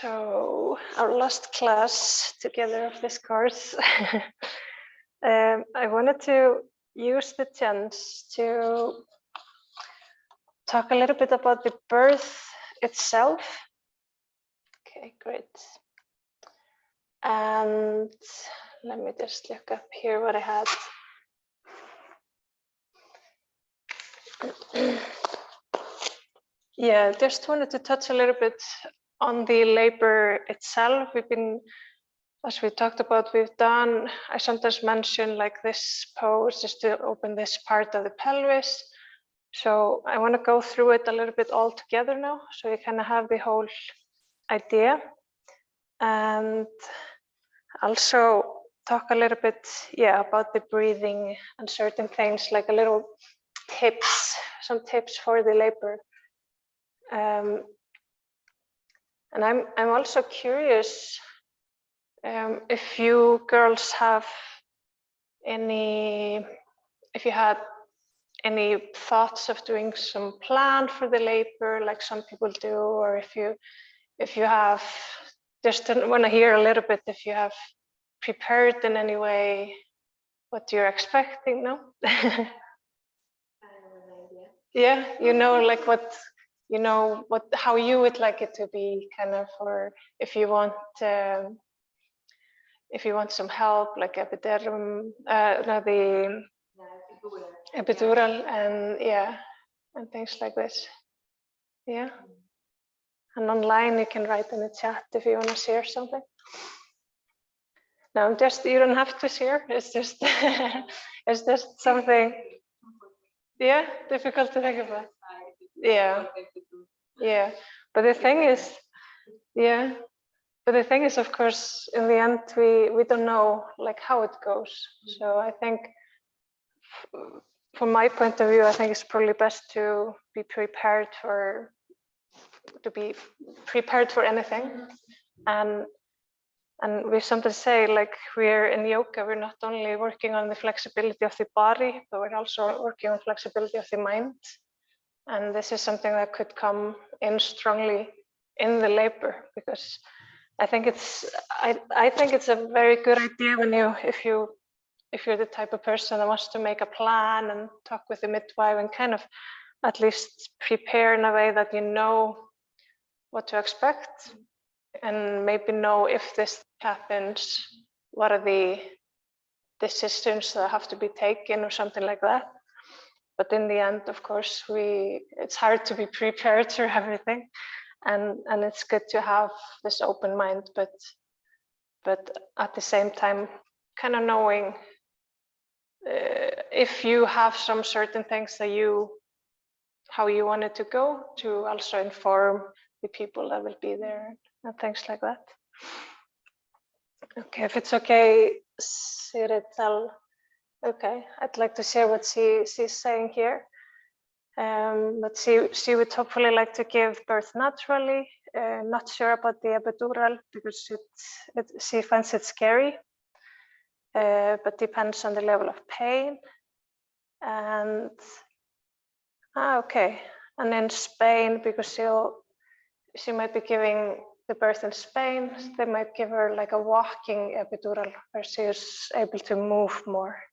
So our last class together of this course, I wanted to use the chance to talk a little bit about the birth itself. Okay, great. And let me just look up here what I had. Yeah, just wanted to touch a little bit on the labor itself. We've been, as we talked about, I sometimes mention like this pose is to open this part of the pelvis. So I want to go through it a little bit all together now, so you kind of have the whole idea. And also talk a little bit, about the breathing and certain things, like a little tips, some tips for the labor. And I'm also curious if you girls have if you had any thoughts of doing some plan for the labor, like some people do, or if you have, just want to hear a little bit if you have prepared in any way what you're expecting, no? Yeah, like how you would like it to be, kind of, or if you want some help, like epidural, the epidural, and things like this. Yeah. And online you can write in the chat if you want to share something. No, you don't have to share. It's just it's just something. Yeah, difficult to think about. Yeah. But the thing is, of course, in the end, we don't know like how it goes. So I think, from my point of view, I think it's probably best to be prepared for anything. And we sometimes say, like, we're in yoga, we're not only working on the flexibility of the body, but we're also working on flexibility of the mind. And this is something that could come in strongly in the labor, because I think it's a very good idea if you're the type of person that wants to make a plan and talk with the midwife and kind of at least prepare in a way that you know what to expect, and maybe know if this happens, what are the decisions that have to be taken or something like that. But in the end, of course, it's hard to be prepared for everything, and it's good to have this open mind, but at the same time, kind of knowing if you have some certain things how you want it to go, to also inform the people that will be there and things like that. Okay, if it's okay, Siritel. Okay, I'd like to share what she's saying here. But she would hopefully like to give birth naturally. Not sure about the epidural because she finds it scary, but depends on the level of pain. And okay, and in Spain, because she might be giving the birth in Spain, they might give her like a walking epidural where she is able to move more.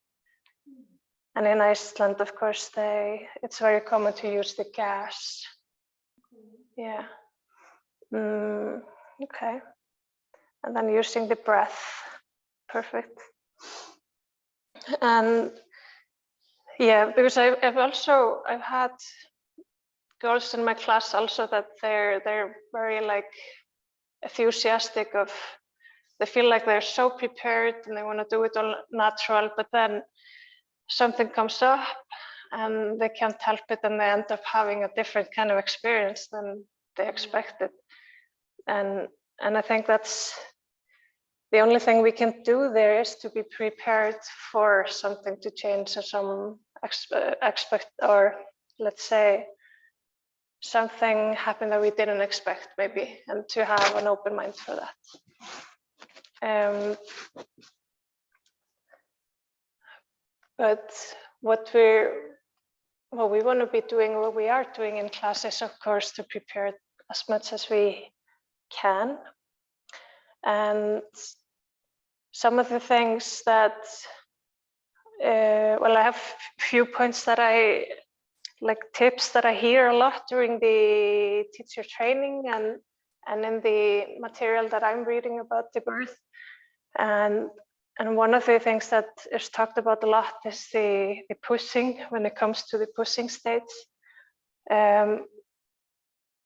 And in Iceland, of course, it's very common to use the gas. Yeah. Okay. And then using the breath. Perfect. And yeah, because I've had girls in my class also that they're very like enthusiastic they feel like they're so prepared and they want to do it all natural, but then something comes up and they can't help it and they end up having a different kind of experience than they expected. And I think that's the only thing we can do there, is to be prepared for something to change, or some expect, or let's say something happened that we didn't expect maybe, and to have an open mind for that. But what we want to be doing, what we are doing in class, is of course to prepare as much as we can, And some of the things that, well, I have a few points that I, like tips that I hear a lot during the teacher training and in the material that I'm reading about the birth. And one of the things that is talked about a lot is the pushing when it comes to the pushing stage.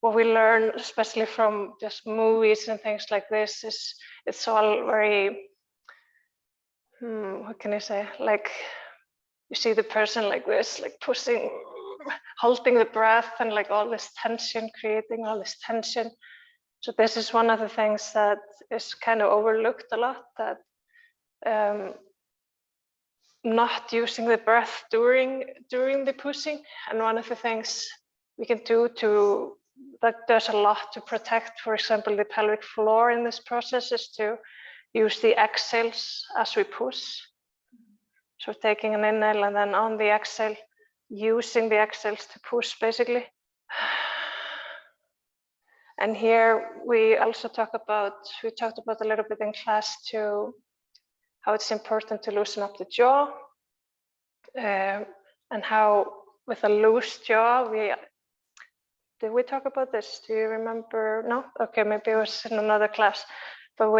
What we learn, especially from just movies and things like this, is it's all very, what can I say? Like you see the person like this, like pushing, holding the breath, and like all this tension, creating all this tension. So this is one of the things that is kind of overlooked a lot, that not using the breath during the pushing. And one of the things we can do to, that does a lot to protect, for example, the pelvic floor in this process, is to use the exhales as we push. So taking an inhale and then on the exhale, using the exhales to push basically. And here we also talked about a little bit in class too, how it's important to loosen up the jaw, and how with a loose jaw, did we talk about this? Do you remember? No? Okay, maybe it was in another class. But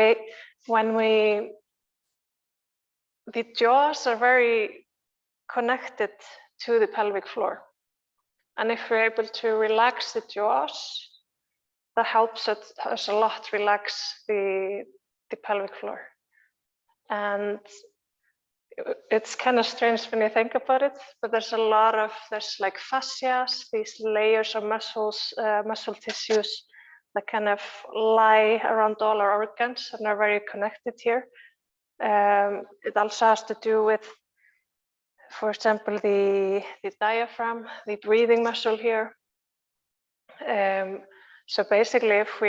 the jaws are very connected to the pelvic floor. And if we're able to relax the jaws, that helps us a lot relax the pelvic floor. And it's kind of strange when you think about it, but there's like fascias, these layers of muscles, muscle tissues that kind of lie around all our organs and are very connected here. It also has to do with, for example, the diaphragm, the breathing muscle here. So basically, if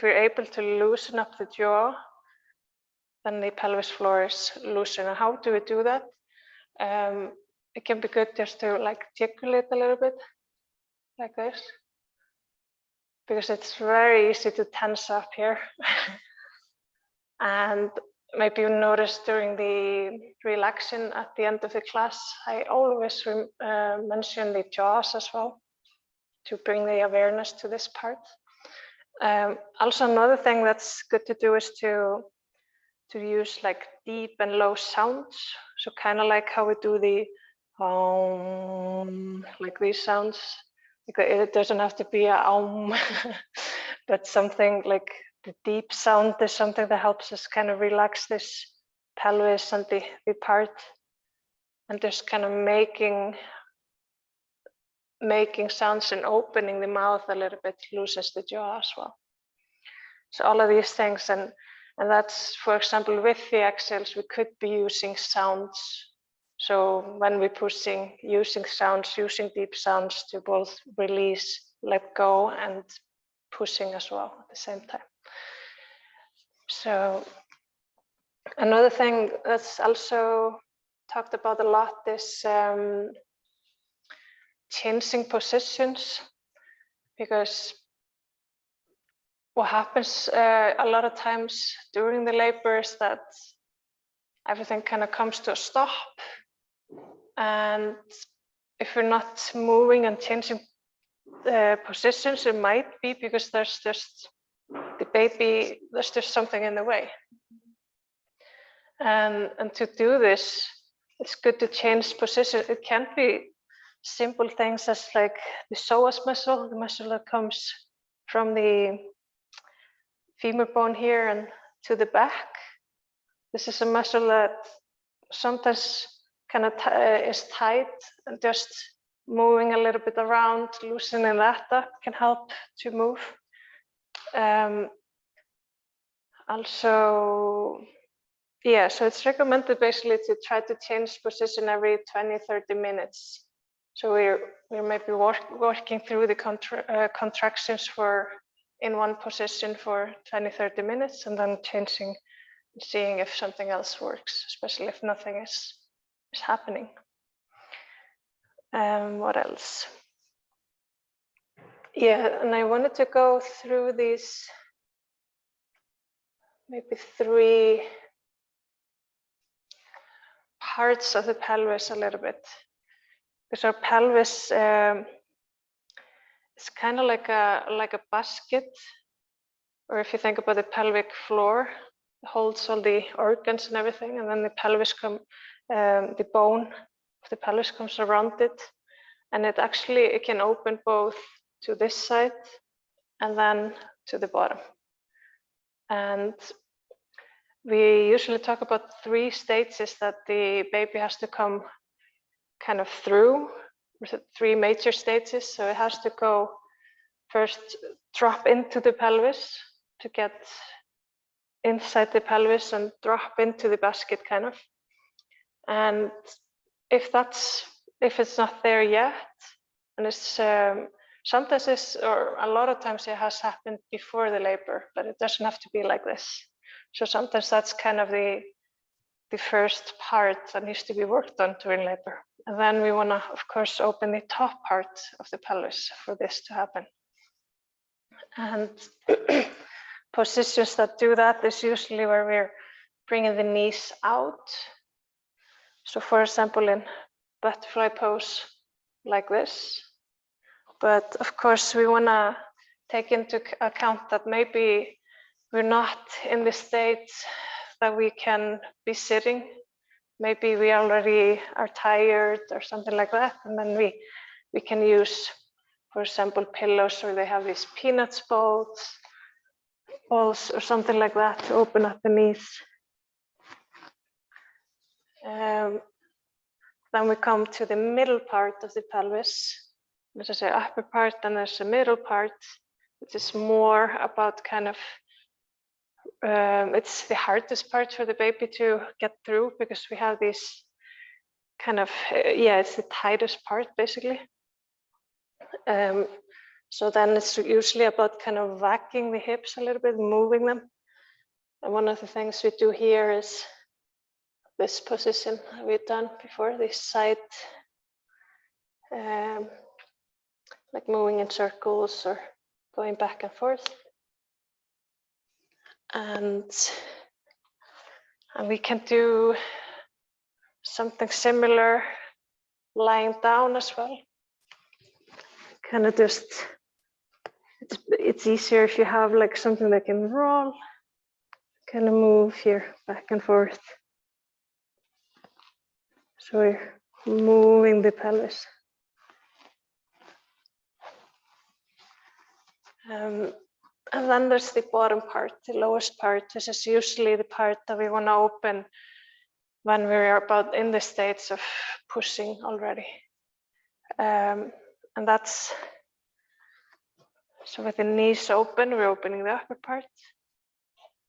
we're able to loosen up the jaw, then the pelvis floor is looser. And how do we do that? It can be good just to like gesticulate a little bit, like this, because it's very easy to tense up here. And maybe you noticed during the relaxation at the end of the class, I always mention the jaws as well to bring the awareness to this part. Also, another thing that's good to do is to use like deep and low sounds. So kind of like how we do the like these sounds. It doesn't have to be a but something like the deep sound is something that helps us kind of relax this pelvis and the part, and just kind of making sounds and opening the mouth a little bit loosens the jaw as well. So all of these things, and that's, for example, with the exhales, we could be using sounds. So when we're pushing, using sounds, using deep sounds to both release, let go, and pushing as well at the same time. So another thing that's also talked about a lot is changing positions, because what happens a lot of times during the labor is that everything kind of comes to a stop, and if we're not moving and changing the positions, it might be because there's just something in the way. And to do this, it's good to change position. It can't be simple things as like the psoas muscle, the muscle that comes from the femur bone here and to the back. This is a muscle that sometimes kind of is tight, and just moving a little bit around, loosening that up can help to move. Also, yeah, so it's recommended basically to try to change position every 20-30 minutes. So we're maybe working through the contractions in one position for 20-30 minutes, and then changing, seeing if something else works, especially if nothing is happening. What else? Yeah, and I wanted to go through these maybe 3 parts of the pelvis a little bit. Because our pelvis is kind of like a basket, or if you think about the pelvic floor, it holds all the organs and everything, and then the pelvis the bone of the pelvis comes around it, and it can open both to this side and then to the bottom. And we usually talk about 3 stages that the baby has to come kind of through, 3 major stages. So it has to go first, drop into the pelvis to get inside the pelvis and drop into the basket kind of. And if it's not there yet, and it's sometimes or a lot of times it has happened before the labor, but it doesn't have to be like this. So sometimes that's kind of the first part that needs to be worked on during labor. And then we want to, of course, open the top part of the pelvis for this to happen. And positions that do that is usually where we're bringing the knees out. So for example, in butterfly pose like this. But of course, we want to take into account that maybe we're not in the state that we can be sitting. Maybe we already are tired or something like that. And then we can use, for example, pillows, or they have these peanuts balls or something like that to open up the knees. Then we come to the middle part of the pelvis. There's an upper part and there's a middle part, which is more about kind of, it's the hardest part for the baby to get through, because we have these kind of, it's the tightest part basically. So then it's usually about kind of whacking the hips a little bit, moving them. And one of the things we do here is this position we've done before, this side, like moving in circles or going back and forth. And we can do something similar lying down as well. Kind of just, it's easier if you have like something that can roll, kind of move here back and forth. So we're moving the pelvis. And then there's the bottom part, the lowest part. This is usually the part that we want to open when we're about in the states of pushing already. And that's, so with the knees open, we're opening the upper part.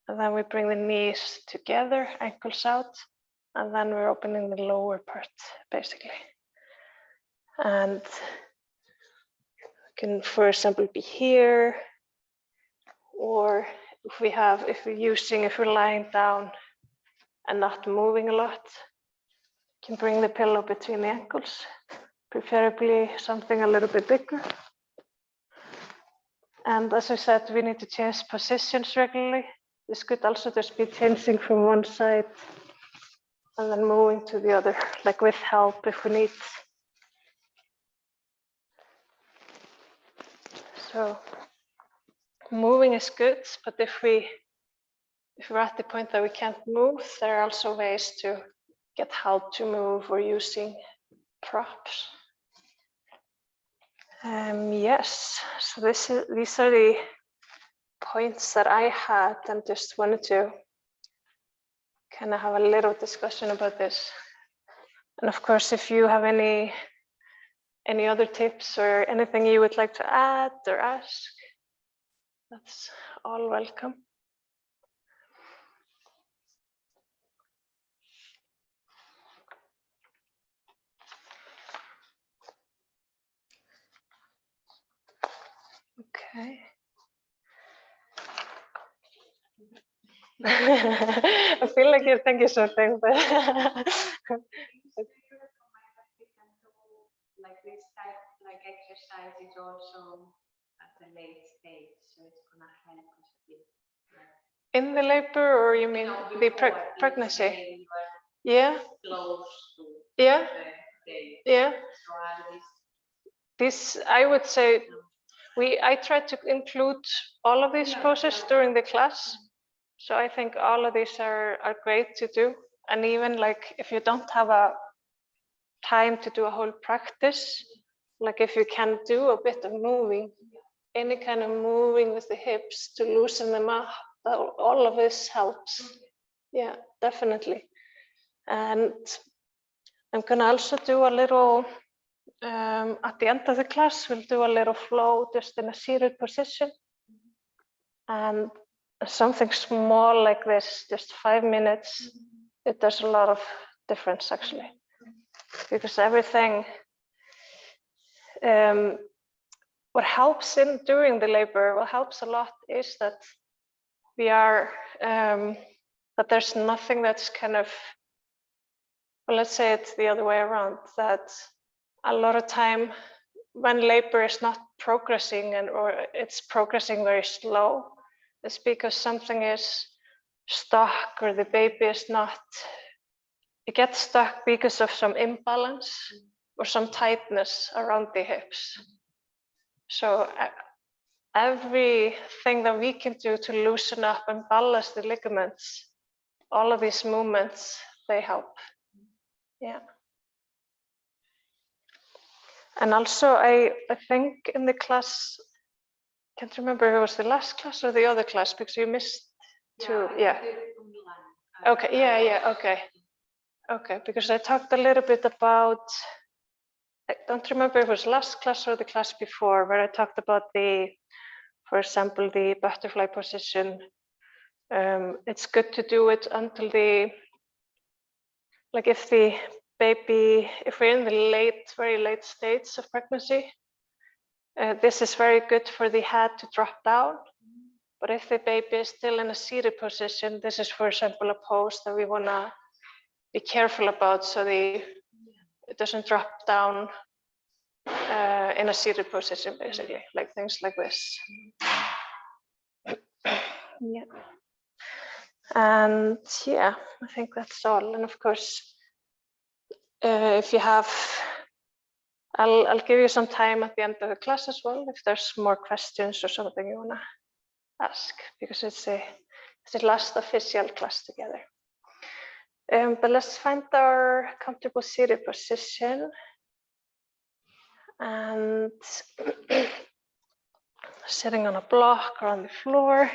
And then we bring the knees together, ankles out, and then we're opening the lower part, basically. And can, for example, be here, or if we're lying down and not moving a lot, can bring the pillow between the ankles, preferably something a little bit bigger. And as I said, we need to change positions regularly. This could also just be changing from one side and then moving to the other, like with help if we need. So moving is good, but if we're at the point that we can't move, there are also ways to get help to move, or using props. Yes, so these are the points that I had, and just wanted to kind of have a little discussion about this. And of course, if you have any other tips or anything you would like to add or ask, that's all welcome. Okay. I feel like you're thinking something, but like this type, like exercise is also at a late stage, so it's gonna help us a bit. In the labor, or you mean No, the before, let's pregnancy? say you are Yeah, close to yeah, the day. yeah. So are these This, I would say, I try to include all of these processes during the class. So I think all of these are great to do. And even like if you don't have a time to do a whole practice, like if you can do a bit of moving, any kind of moving with the hips to loosen them up, all of this helps. Yeah, definitely. And I'm gonna also do a little, at the end of the class, we'll do a little flow just in a seated position. And something small like this, just 5 minutes, it does a lot of difference actually. Because everything, what helps in during the labor, what helps a lot is that we are, that there's nothing that's kind of, well, let's say it's the other way around, that a lot of time when labor is not progressing or it's progressing very slow, it's because something is stuck or the baby is not, it gets stuck because of some imbalance or some tightness around the hips. So everything that we can do to loosen up and balance the ligaments, all of these movements, they help. Yeah. And also I think in the class, I can't remember if it was the last class or the other class because you missed two. Yeah. Okay, yeah, okay. Okay, because I talked a little bit about, I don't remember if it was last class or the class before, where I talked about the, for example, the butterfly position. It's good to do it until the, like if the baby, if we're in the very late stages of pregnancy, this is very good for the head to drop down. But if the baby is still in a seated position, this is, for example, a pose that we want to be careful about so it doesn't drop down in a seated position, basically, like things like this. Yeah. And yeah, I think that's all. And of course, if you have, I'll give you some time at the end of the class as well if there's more questions or something you want to ask, because it's the last official class together. But let's find our comfortable seated position. And sitting on a block or on the floor.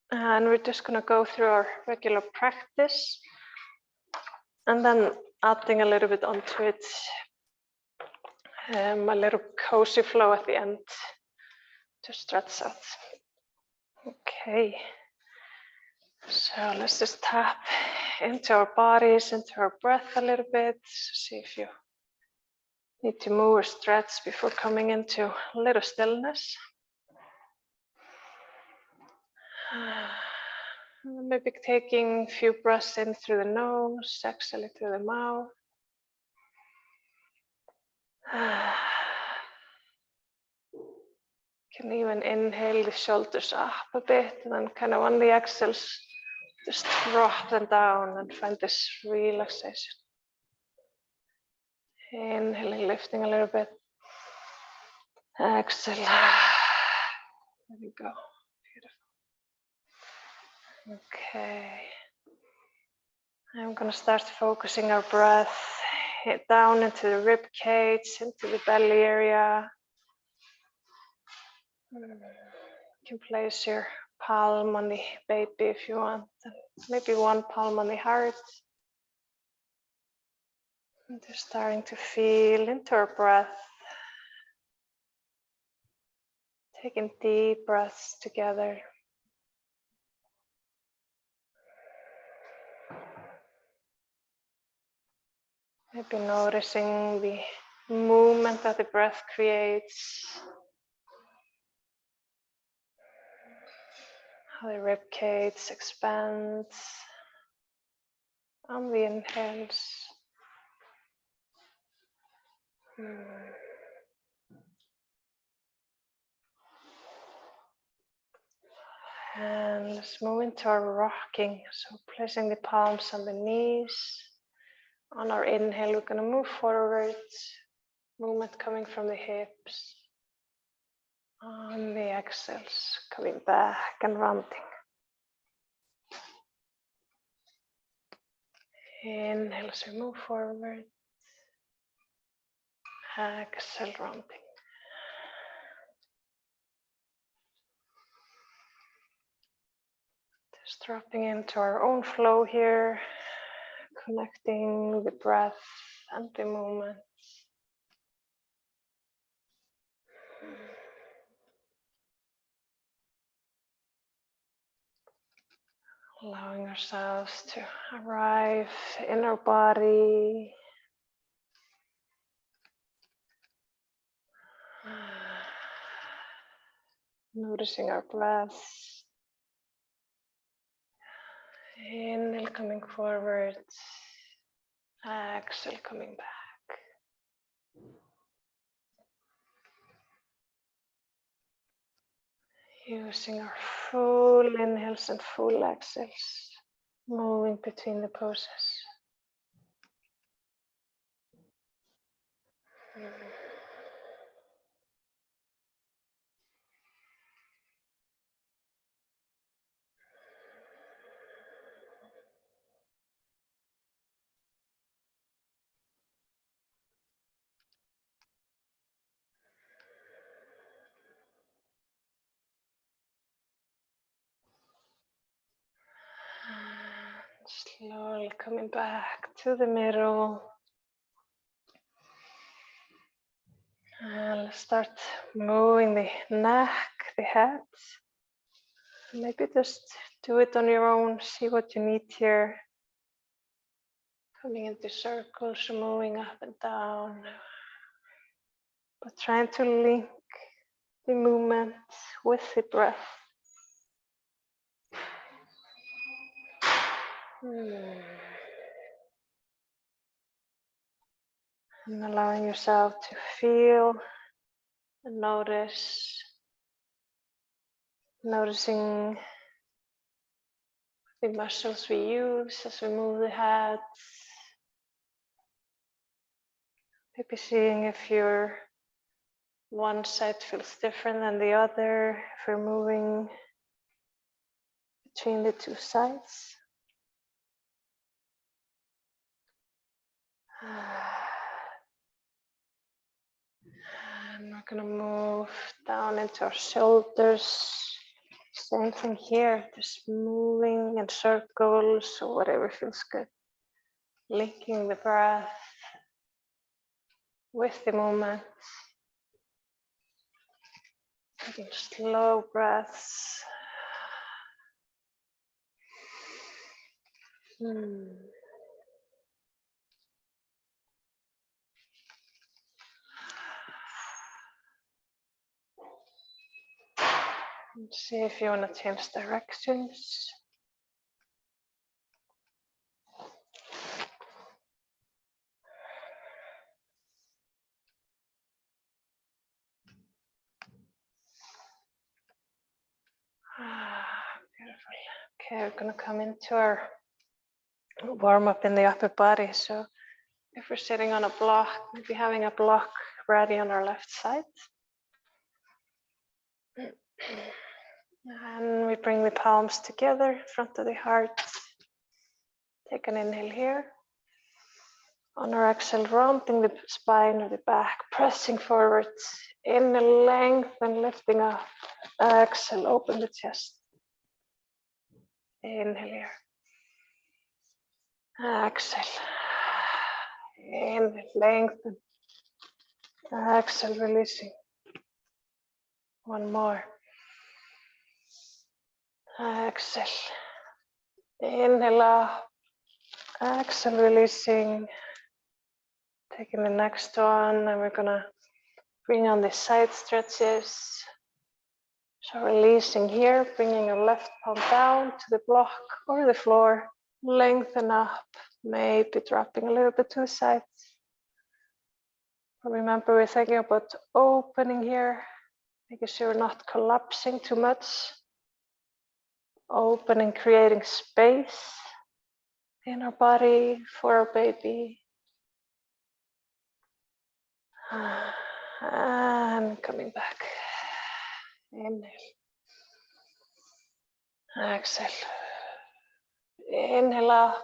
And we're just going to go through our regular practice and then adding a little bit onto it, a little cozy flow at the end to stretch out. Okay, so let's just tap into our bodies, into our breath a little bit. See if you need to move or stretch before coming into a little stillness. Maybe taking a few breaths in through the nose, exhaling through the mouth. Can even inhale the shoulders up a bit and then kind of on the exhales, just drop them down and find this relaxation. Inhaling, lifting a little bit. Exhale. There we go. Beautiful. Okay. I'm going to start focusing our breath down into the rib cage, into the belly area. You can place your palm on the baby if you want, and maybe one palm on the heart. And just starting to feel into our breath. Taking deep breaths together. Maybe noticing the movement that the breath creates. How the rib cage expands on the inhales. And let's move into our rocking. So placing the palms on the knees. On our inhale, we're going to move forward. Movement coming from the hips. On the exhales, coming back and rounding. Inhale as we move forward. Exhale, rounding. Just dropping into our own flow here, connecting the breath and the movement. Allowing ourselves to arrive in our body. Noticing our breath. Inhale coming forward. Exhale coming back. Using our full inhales and full exhales. Moving between the poses. Slowly coming back to the middle. And let's start moving the neck, the head. Maybe just do it on your own, see what you need here. Coming into circles, moving up and down. But trying to link the movement with the breath. And allowing yourself to feel and notice. Noticing the muscles we use as we move the head. Maybe seeing if your one side feels different than the other, if we're moving between the two sides. And we're going to move down into our shoulders. Same thing here, just moving in circles or whatever feels good. Linking the breath with the movement. Taking slow breaths. See if you want to change directions. Beautiful. Okay, we're going to come into our warm up in the upper body. So if we're sitting on a block, maybe having a block ready on our left side. And we bring the palms together in front of the heart. Take an inhale here. On our exhale, rounding the spine or the back, pressing forward. Inhale, length and lifting up. Exhale, open the chest. Inhale here. Exhale. Inhale, lengthen. Exhale, releasing. One more. Exhale. Inhale up. Exhale, releasing. Taking the next one, and we're gonna bring on the side stretches. So releasing here, bringing your left palm down to the block or the floor. Lengthen up, maybe dropping a little bit to the sides. But remember, we're thinking about opening here, making sure we're not collapsing too much. Open and creating space in our body for our baby. And coming back. Inhale. Exhale. Inhale up.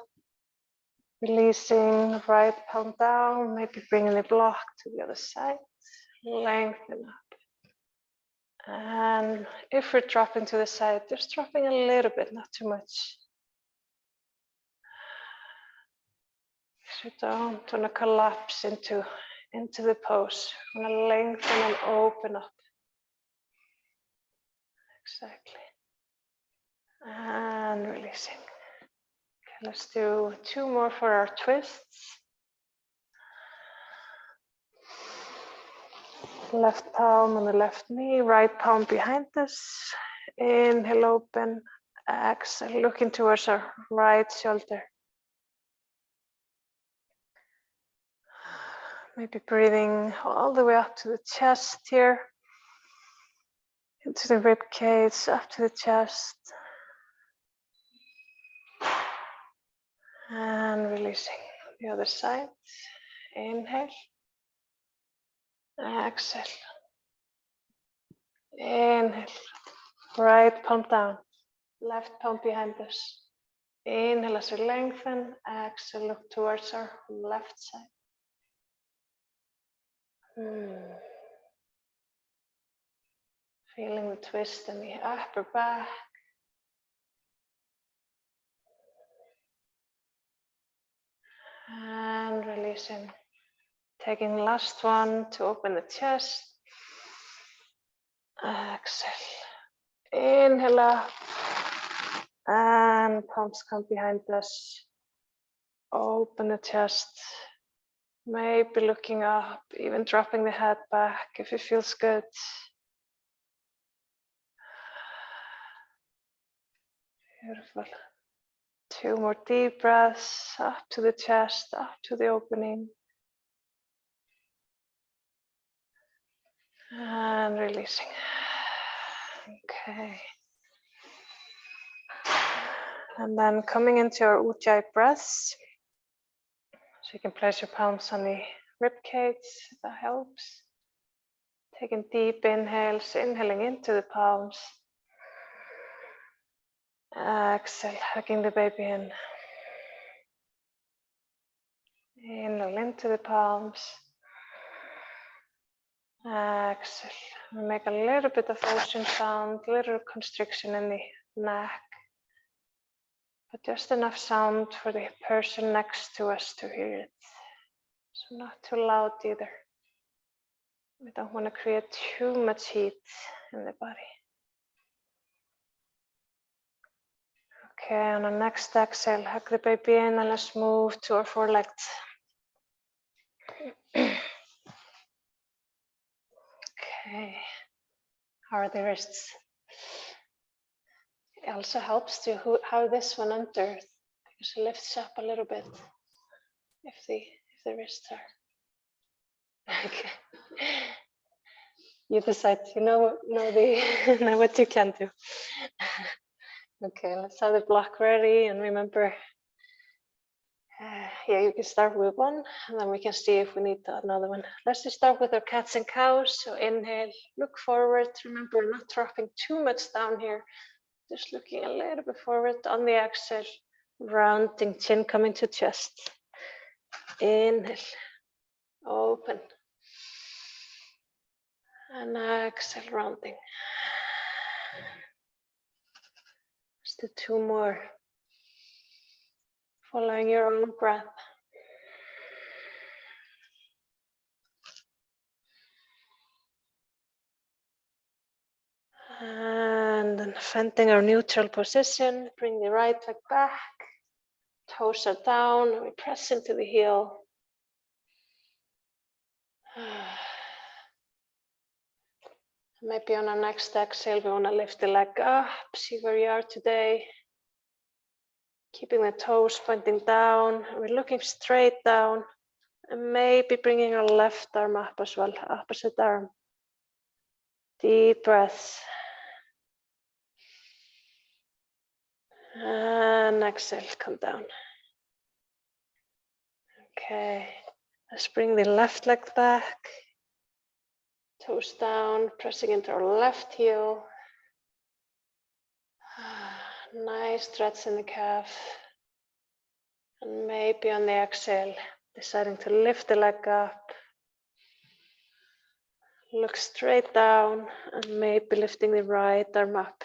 Releasing right palm down. Maybe bringing the block to the other side. Lengthen up. And if we're dropping to the side, just dropping a little bit, not too much. So don't want to collapse into the pose. Want to lengthen and open up. Exactly. And releasing. Okay, let's do 2 more for our twists. Left palm on the left knee, right palm behind us. Inhale, open. Exhale, looking towards our right shoulder. Maybe breathing all the way up to the chest here. Into the rib cage, up to the chest. And releasing the other side. Inhale. Exhale. Inhale. Right palm down. Left palm behind us. Inhale as we lengthen. Exhale, look towards our left side. Feeling the twist in the upper back. And releasing. Taking the last one to open the chest. Exhale. Inhale up. And palms come behind us. Open the chest. Maybe looking up, even dropping the head back if it feels good. Beautiful. 2 more deep breaths, up to the chest, up to the opening. And releasing. Okay. And then coming into our Ujjayi breaths. So you can place your palms on the rib cage, if that helps. Taking deep inhales, inhaling into the palms. Exhale, hugging the baby in. Inhale into the palms. Exhale. We make a little bit of ocean sound, little constriction in the neck. But just enough sound for the person next to us to hear it. So not too loud either. We don't want to create too much heat in the body. Okay, on our next exhale, hug the baby in and let's move to our forelegs. Okay, how are the wrists? It also helps to how this one enters, because it lifts up a little bit if the wrists are. Okay. You decide, you know what you can do. Okay, let's have the block ready, and remember, yeah, you can start with one, and then we can see if we need another one. Let's just start with our cats and cows. So inhale, look forward. Remember, not dropping too much down here, just looking a little bit forward. On the exhale, rounding, chin coming to chest. Inhale, open. And exhale, rounding. Let's do 2 more. Following your own breath. And then finding our neutral position, bring the right leg back, toes are down, and we press into the heel. Maybe on our next exhale, we want to lift the leg up, see where you are today. Keeping the toes pointing down, we're looking straight down, and maybe bringing our left arm up as well, opposite arm. Deep breaths. And exhale, come down. Okay, let's bring the left leg back. Toes down, pressing into our left heel. Nice stretch in the calf. And maybe on the exhale, deciding to lift the leg up. Look straight down and maybe lifting the right arm up.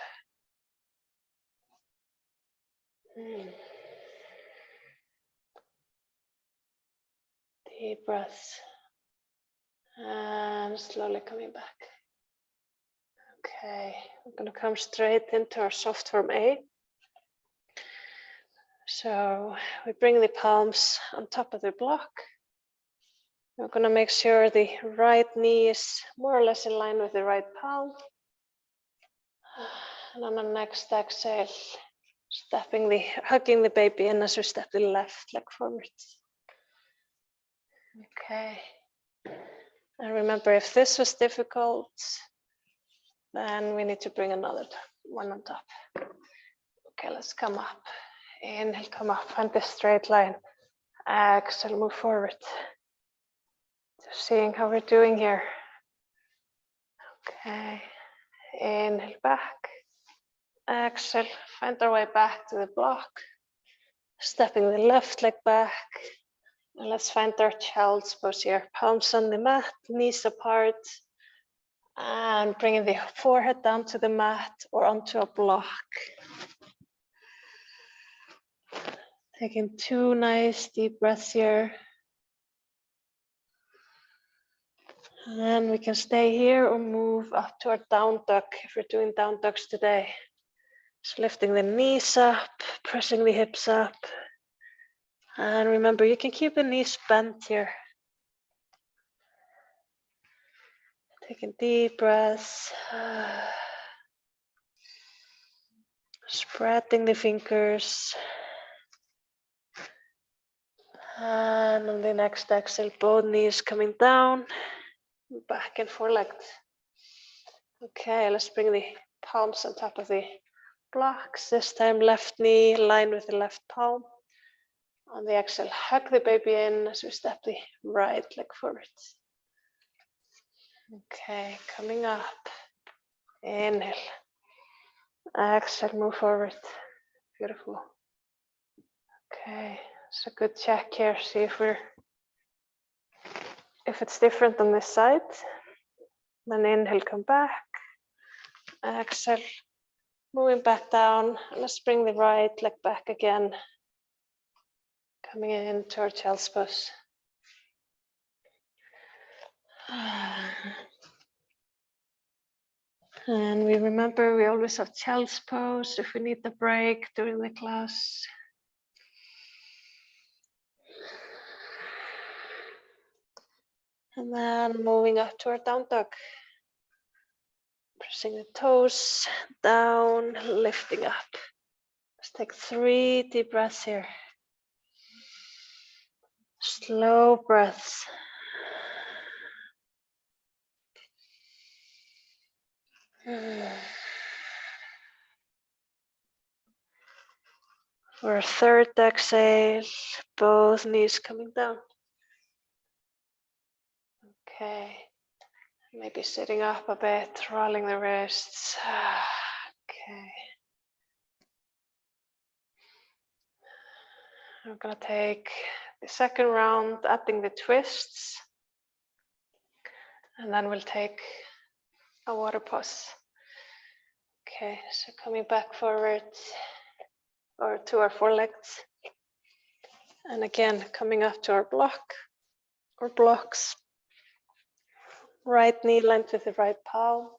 Deep breaths. And slowly coming back. Okay, we're going to come straight into our soft form A. So we bring the palms on top of the block. We're going to make sure the right knee is more or less in line with the right palm. And on the next exhale, hugging the baby in as we step the left leg forward. Okay. And remember, if this was difficult, then we need to bring another one on top. Okay, let's come up. Inhale, come up, find the straight line. Exhale, move forward. Just seeing how we're doing here. Okay, inhale back. Exhale, find our way back to the block. Stepping the left leg back. And let's find our child's pose here. Palms on the mat, knees apart. And bringing the forehead down to the mat or onto a block. Taking 2 nice deep breaths here. And we can stay here or move up to our down dog if we're doing down dogs today. So lifting the knees up, pressing the hips up. And remember, you can keep the knees bent here. Taking deep breaths. Spreading the fingers. And on the next exhale, both knees coming down. Back and forward. Okay, let's bring the palms on top of the blocks. This time, left knee in line with the left palm. On the exhale, hug the baby in as we step the right leg forward. Okay, coming up. Inhale. Exhale, move forward. Beautiful. Okay, so good check here. See if it's different on this side. Then inhale, come back. Exhale, moving back down. Let's bring the right leg back again. Coming into our child's pose. And we remember we always have child's pose if we need a break during the class. And then moving up to our down dog. Pressing the toes down, lifting up. Let's take 3 deep breaths here. Slow breaths. For our third exhale, both knees coming down. Okay, maybe sitting up a bit, rolling the wrists. Okay. We're gonna take the second round, adding the twists. And then we'll take a water pause. Okay, so coming back forward or to our forelegs. And again, coming up to our block or blocks. Right knee lined with the right palm.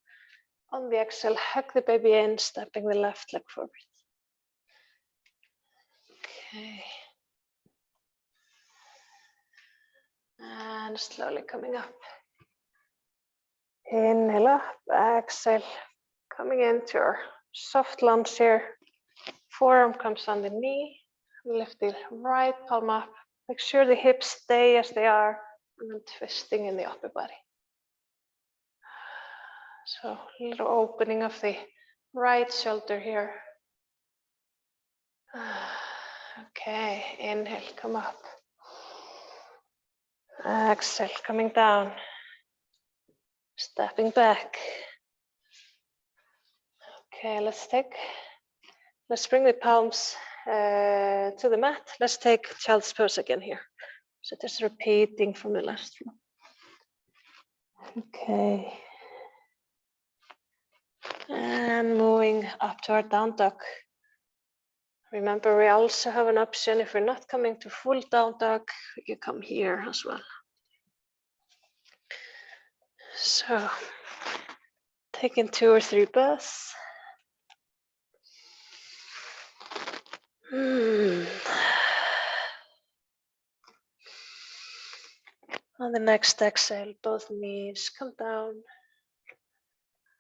On the exhale, hug the baby in, stepping the left leg forward. Okay. And slowly coming up. Inhale up, exhale. Coming into our soft lunge here. Forearm comes on the knee. Lift the right palm up. Make sure the hips stay as they are. And then twisting in the upper body. So a little opening of the right shoulder here. Okay, inhale, come up. Exhale, coming down. Stepping back. Okay, let's bring the palms to the mat. Let's take child's pose again here. So just repeating from the last one. Okay. And moving up to our down dog. Remember, we also have an option if we're not coming to full down dog, we can come here as well. So, taking 2 or 3 breaths. On the next exhale, both knees come down.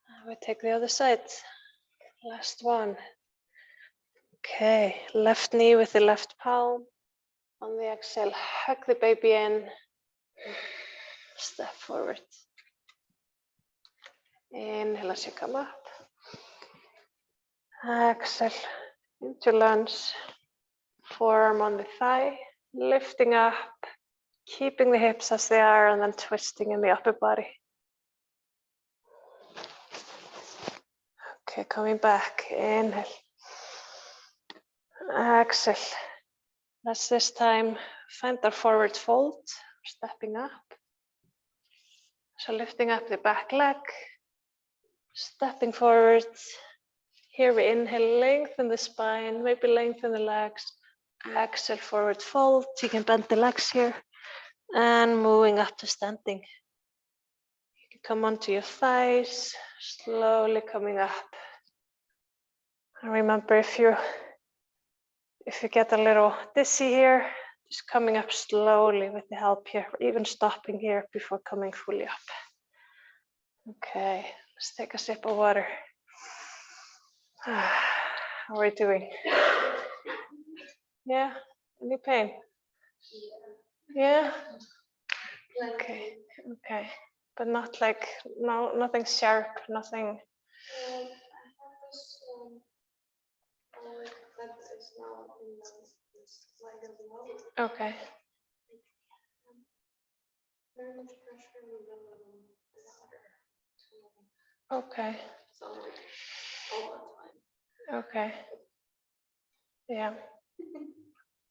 And we take the other side. Last one. Okay, left knee with the left palm. On the exhale, hug the baby in. Step forward. Inhale as you come up. Exhale into lunge. Forearm on the thigh, lifting up, keeping the hips as they are, and then twisting in the upper body. Okay, coming back. Inhale. Exhale. Let's this time find our forward fold, stepping up. So lifting up the back leg, stepping forward. Here we inhale, lengthen the spine, maybe lengthen the legs. Exhale, forward fold. You can bend the legs here. And moving up to standing. You can come onto your thighs, slowly coming up. And remember, if you get a little dizzy here, just coming up slowly with the help here, or even stopping here before coming fully up. Okay, let's take a sip of water. How are we doing? Yeah, any pain? Yeah? Okay, okay. But not like, no, nothing sharp, nothing. Okay. Okay. Okay. Yeah.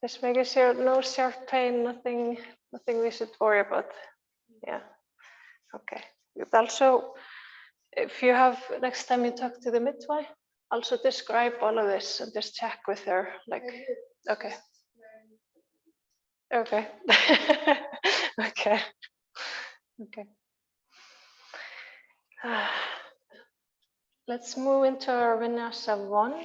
Just making sure no sharp pain, nothing we should worry about. Yeah. Okay. But also, if you have, next time you talk to the midwife, also describe all of this and just check with her. Like, okay. Okay. Okay. Okay. Let's move into our Vinyasa 1.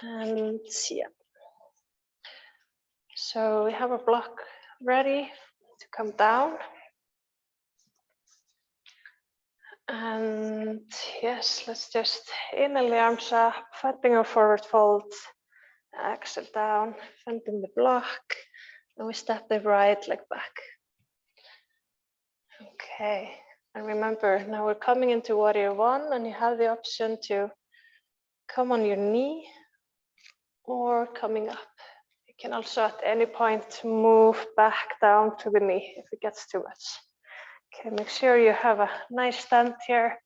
And yeah. So we have a block ready to come down. And yes, let's just inhale the arms up, finding our forward fold. Exhale down, finding the block. And we step the right leg back. Okay. And remember, now we're coming into Warrior 1, and you have the option to come on your knee or coming up. You can also at any point move back down to the knee if it gets too much. Okay, make sure you have a nice stand here,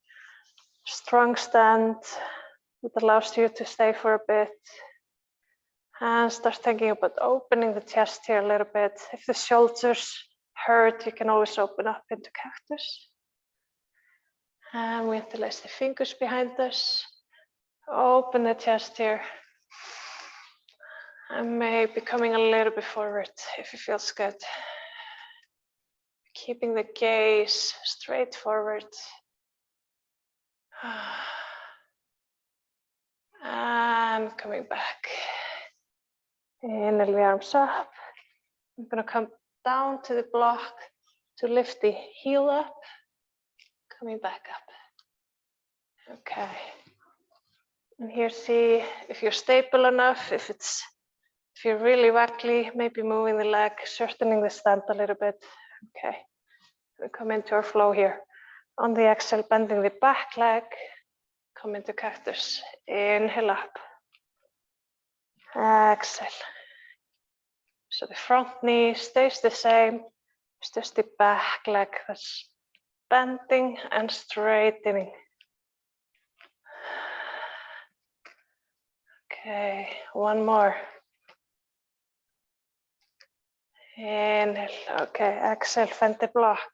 strong stand that allows you to stay for a bit. And start thinking about opening the chest here a little bit. If the shoulders hurt, you can always open up into cactus. And we interlace the fingers behind us. Open the chest here. And maybe coming a little bit forward if it feels good. Keeping the gaze straight forward. And coming back. Inhale the arms up. I'm going to come down to the block to lift the heel up. Coming back up. Okay. And here, see if you're stable enough. If you're really waggly, maybe moving the leg, shortening the stand a little bit. Okay. We come into our flow here. On the exhale, bending the back leg, Come into cactus. Inhale up. Exhale. So the front knee stays the same. It's just the back leg that's bending and straightening. Okay, one more. Inhale. Okay, exhale, find the block.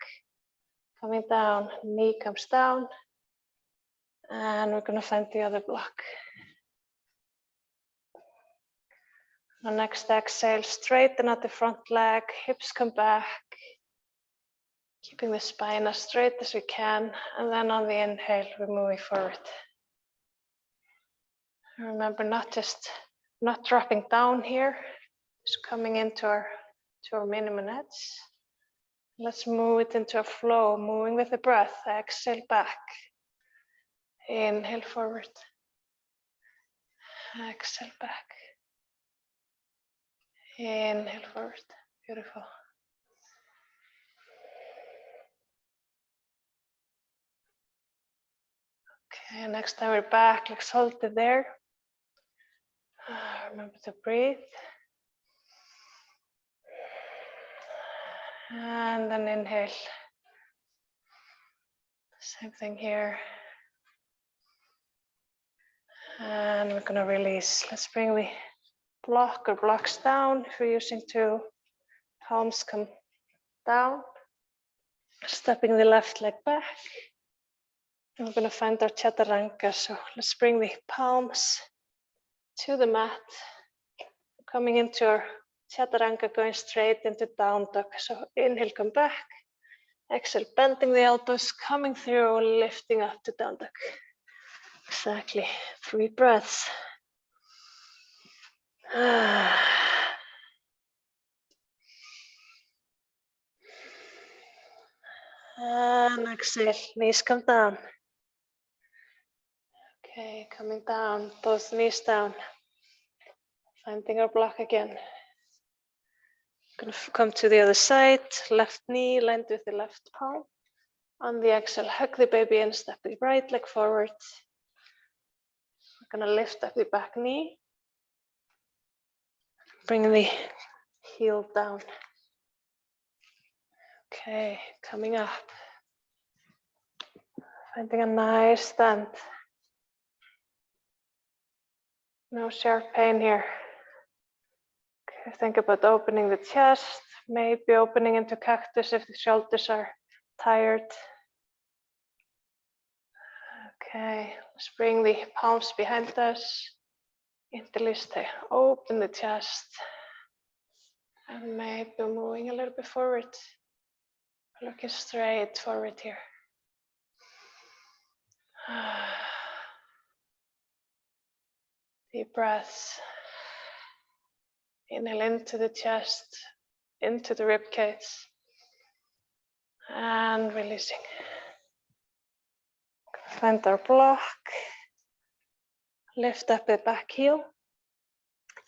Coming down, knee comes down. And we're going to find the other block. On next exhale, straighten out the front leg, hips come back. Keeping the spine as straight as we can. And then on the inhale, we're moving forward. Remember, not dropping down here, just coming into our minimum edge. Let's move it into a flow, moving with the breath. Exhale back. Inhale forward. Exhale back. Inhale forward. Beautiful. Okay, next time we're back, let's hold it there. Remember to breathe. And then inhale. Same thing here. And we're going to release. Let's bring the block or blocks down. If we're using two, palms come down. Stepping the left leg back. And we're going to find our chaturanga. So let's bring the palms to the mat. Coming into our chaturanga, going straight into down dog. So inhale, come back. Exhale, bending the elbows, coming through, lifting up to down dog. Exactly, 3 breaths. And exhale, knees come down. Okay, coming down, both knees down. Finding our block again. Gonna come to the other side, left knee lined with the left palm. On the exhale, hug the baby in, step the right leg forward. We're gonna lift up the back knee. Bring the heel down. Okay, coming up. Finding a nice stand. No sharp pain here. Okay, think about opening the chest, maybe opening into cactus if the shoulders are tired. Okay, let's bring the palms behind us. Interliste, open the chest. And maybe moving a little bit forward. Looking straight forward here. Deep breaths. Inhale into the chest, into the rib cage. And releasing. Find our block. Lift up the back heel.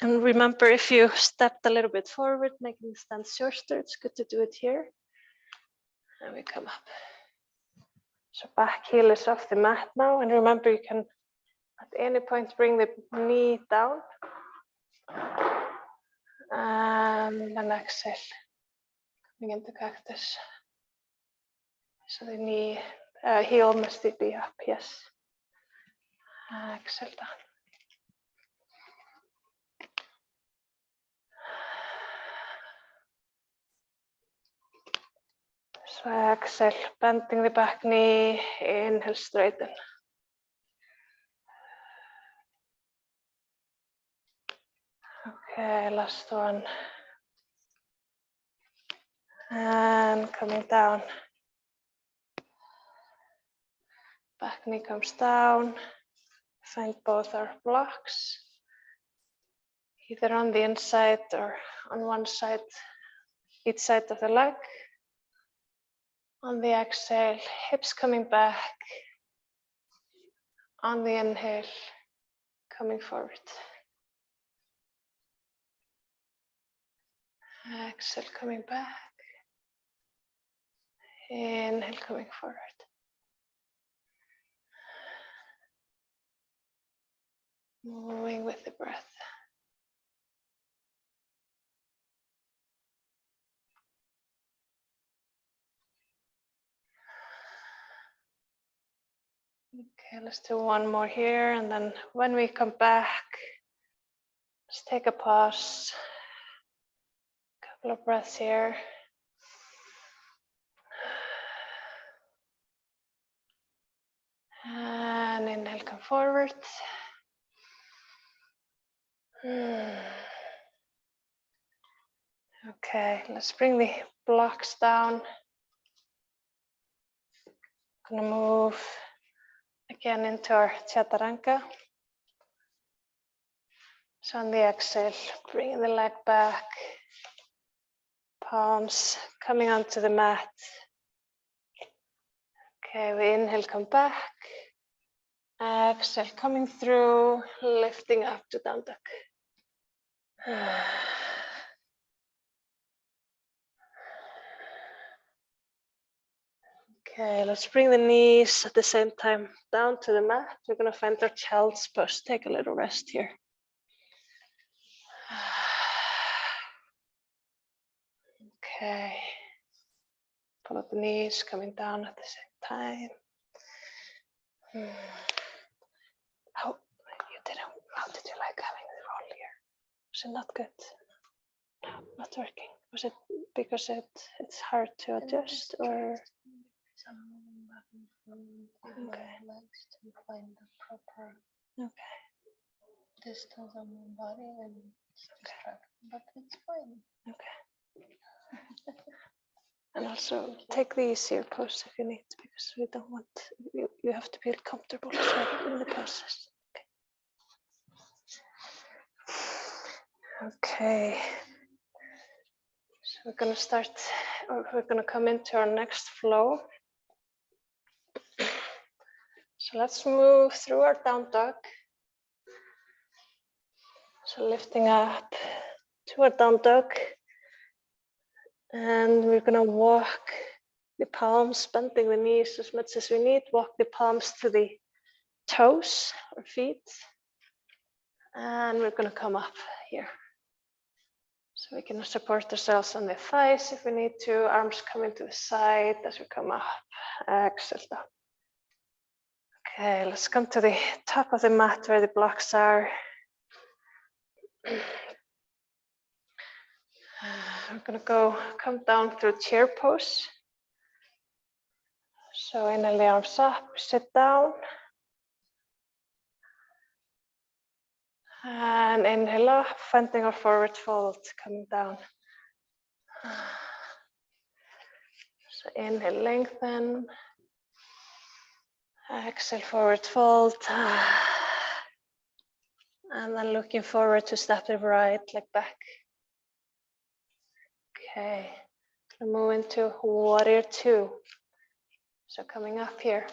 And remember, if you stepped a little bit forward, making the stand shorter, it's good to do it here. And we come up. So back heel is off the mat now. And remember, you can at any point bring the knee down. And then exhale. Coming into cactus. So the knee, heel must be up, yes. Exhale down. So exhale, bending the back knee, inhale, straighten. Okay, last one. And coming down. Back knee comes down. Find both our blocks, either on the inside or on one side, each side of the leg. On the exhale, hips coming back. On the inhale, coming forward. Exhale, coming back. Inhale, coming forward. Moving with the breath. Okay, let's do one more here, and then when we come back, let's take a pause. Couple of breaths here. And inhale, come forward. Okay, let's bring the blocks down. Gonna move again into our chaturanga. So on the exhale, bring the leg back. Palms coming onto the mat. Okay, we inhale, come back. Exhale, coming through, lifting up to down dog. Okay, let's bring the knees at the same time down to the mat. We're going to find our child's pose. Take a little rest here. Okay, follow the knees coming down at the same time. How did you like having the roll here? Was it not good? No, not working. Was it because it's hard to adjust, or? Okay. To find the proper distance on my body and it's distracting, but it's fine. Okay. And also take the easier pose if you need, because we don't want, you have to feel comfortable as well in the poses. Okay. So we're going to start, or we're going to come into our next flow. So let's move through our down dog. So lifting up to our down dog. And we're going to walk the palms, bending the knees as much as we need. Walk the palms to the toes or feet. And we're going to come up here. So we can support ourselves on the thighs if we need to. Arms coming to the side as we come up. Exhale down. Okay, let's come to the top of the mat where the blocks are. We're going to come down through chair pose. So inhale the arms up, sit down. And inhale up, finding our forward fold, coming down. So inhale, lengthen. Exhale, forward fold. And then looking forward to step to the right, leg back. Okay, move into warrior two. So coming up here.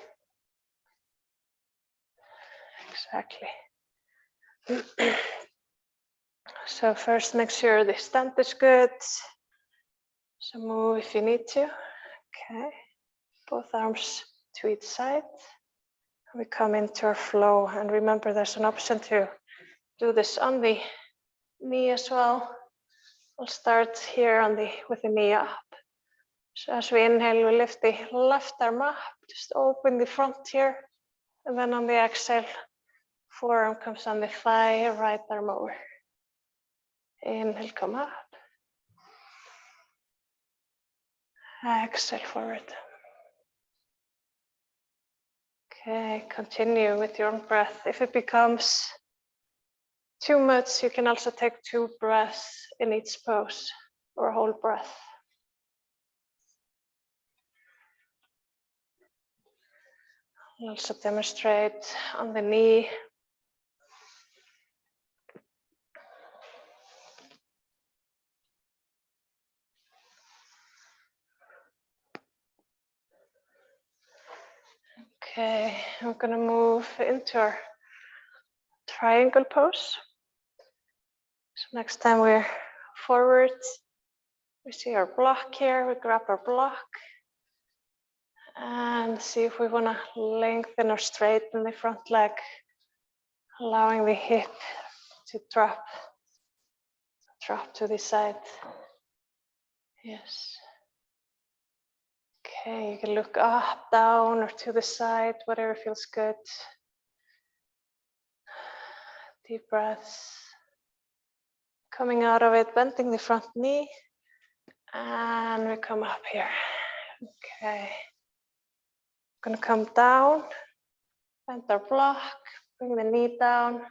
Exactly. So first make sure the stand is good. So move if you need to. Okay, both arms to each side. We come into our flow, and remember there's an option to do this on the knee as well. We'll start here with the knee up. So as we inhale, we lift the left arm up, just open the front here, and then on the exhale, forearm comes on the thigh, right arm over. Inhale, come up. Exhale, forward. Okay, continue with your own breath. If it becomes too much, you can also take 2 breaths in each pose, or a whole breath. I'll also demonstrate on the knee. Okay, I'm going to move into our triangle pose. So next time we're forward, we see our block here, we grab our block and see if we want to lengthen or straighten the front leg allowing the hip to drop to the side. Yes. Okay, you can look up, down, or to the side, whatever feels good. Deep breaths. Coming out of it, bending the front knee, and we come up here. Okay. Gonna come down, bend our block, bring the knee down.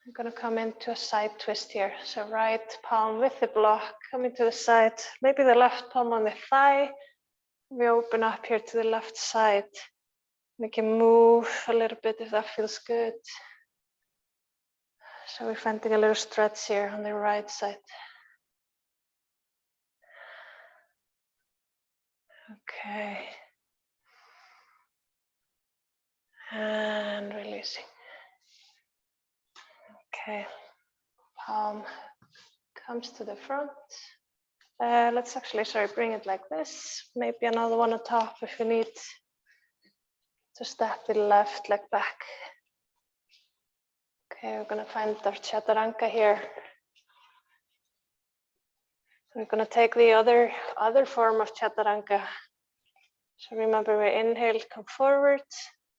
I'm gonna come into a side twist here. So right palm with the block, coming to the side, maybe the left palm on the thigh. We open up here to the left side. We can move a little bit if that feels good. So we're finding a little stretch here on the right side. Okay. And releasing. Okay. Palm comes to the front. Let's actually, bring it like this. Maybe another one on top if you need to step the left leg back. Okay, we're gonna find our chaturanga here. We're gonna take the other form of chaturanga. So remember, we inhale, come forward,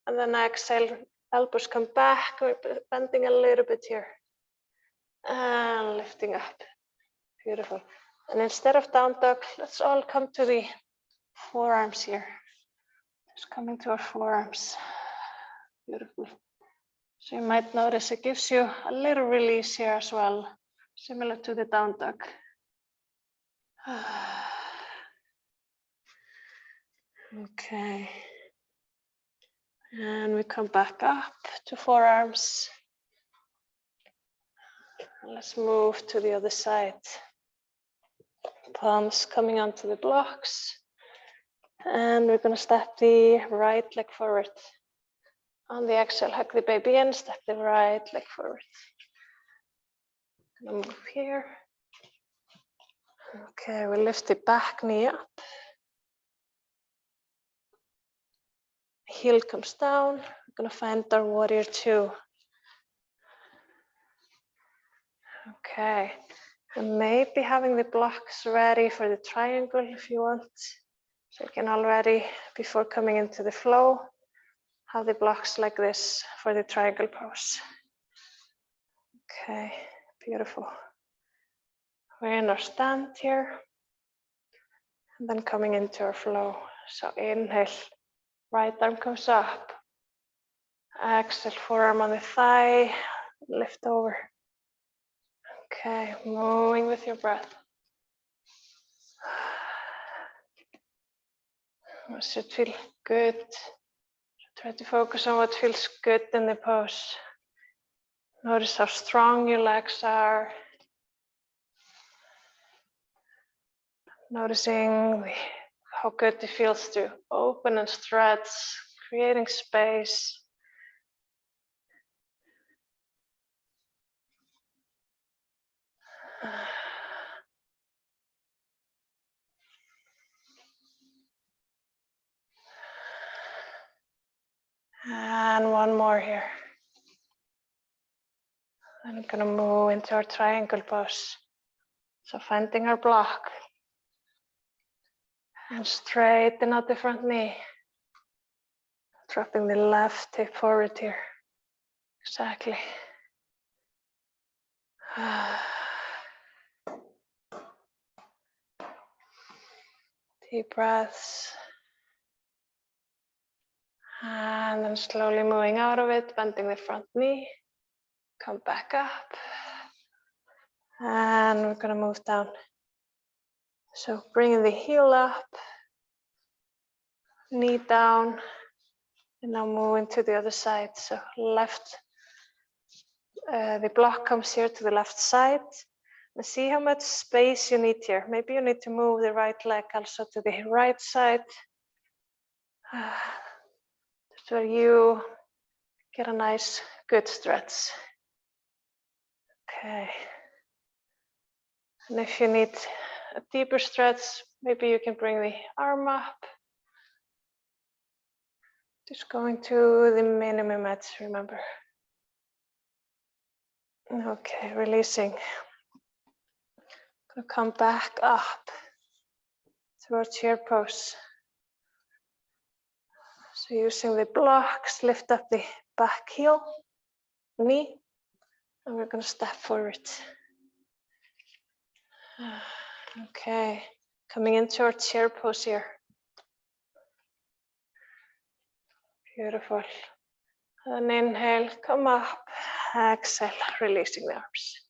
and then exhale, elbows come back. We're bending a little bit here. And lifting up. Beautiful. And instead of down dog, let's all come to the forearms here. Just coming to our forearms. Beautiful. So you might notice it gives you a little release here as well, similar to the down dog. Okay. And we come back up to forearms. And let's move to the other side. Palms coming onto the blocks. And we're going to step the right leg forward. On the exhale, hug the baby in, step the right leg forward. Gonna move here. Okay, we'll lift the back knee up. Heel comes down. We're gonna find our warrior two. Okay, and maybe having the blocks ready for the triangle if you want. So you can already, before coming into the flow, have the blocks like this for the triangle pose. Okay, beautiful. We're in our stand here, and then coming into our flow. So inhale, right arm comes up. Exhale, forearm on the thigh, lift over. Okay, moving with your breath. It should feel good. Try to focus on what feels good in the pose. Notice how strong your legs are. Noticing how good it feels to open and stretch, creating space. And one more here. I'm gonna move into our triangle pose. So finding our block. And straighten out the front knee. Dropping the left hip forward here. Exactly. Deep breaths. And then slowly moving out of it, bending the front knee. Come back up. And we're gonna move down. So bringing the heel up, knee down, and now moving to the other side. So left, the block comes here to the left side. And see how much space you need here. Maybe you need to move the right leg also to the right side. That's where you get a nice, good stretch. Okay. And if you need a deeper stretch, maybe you can bring the arm up. Just going to the minimum edge, remember. Okay, releasing. Gonna come back up towards chair pose. So using the blocks, lift up the back heel, knee, and we're gonna step forward. Okay, coming into our chair pose here. Beautiful. And inhale, come up, exhale, releasing the arms.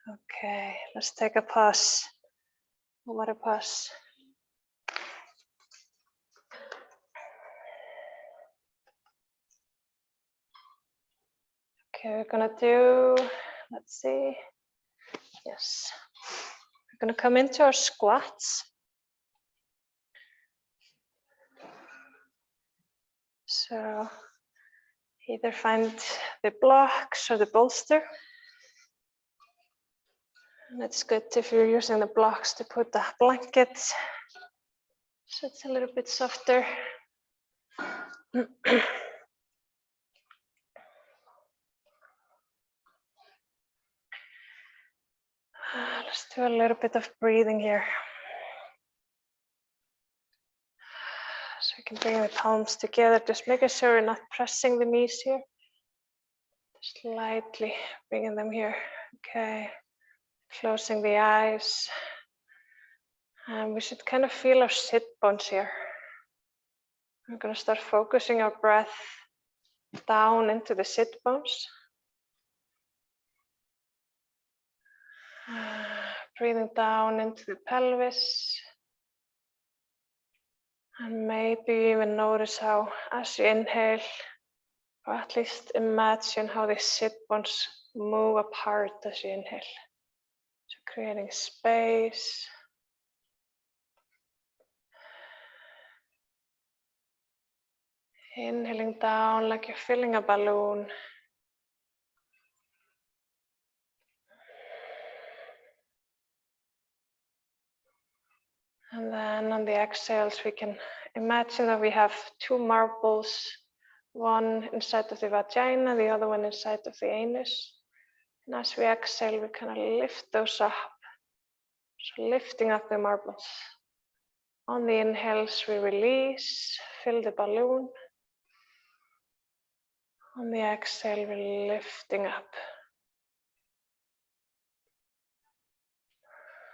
Okay, let's take a pause. Water pause. Okay, we're gonna do, let's see. Yes, we're gonna come into our squats. So either find the blocks or the bolster. And it's good if you're using the blocks to put the blanket so it's a little bit softer. Let's do a little bit of breathing here. So you can bring the palms together, just making sure you're not pressing the knees here. Just lightly bringing them here. Okay, closing the eyes. And we should kind of feel our sit bones here. We're going to start focusing our breath down into the sit bones. Breathing down into the pelvis. And maybe even notice how, as you inhale, or at least imagine how the sit bones move apart as you inhale. So creating space. Inhaling down like you're filling a balloon. And then on the exhales, we can imagine that we have two marbles, one inside of the vagina, the other one inside of the anus. And as we exhale, we kind of lift those up. So lifting up the marbles. On the inhales, we release, fill the balloon. On the exhale, we're lifting up.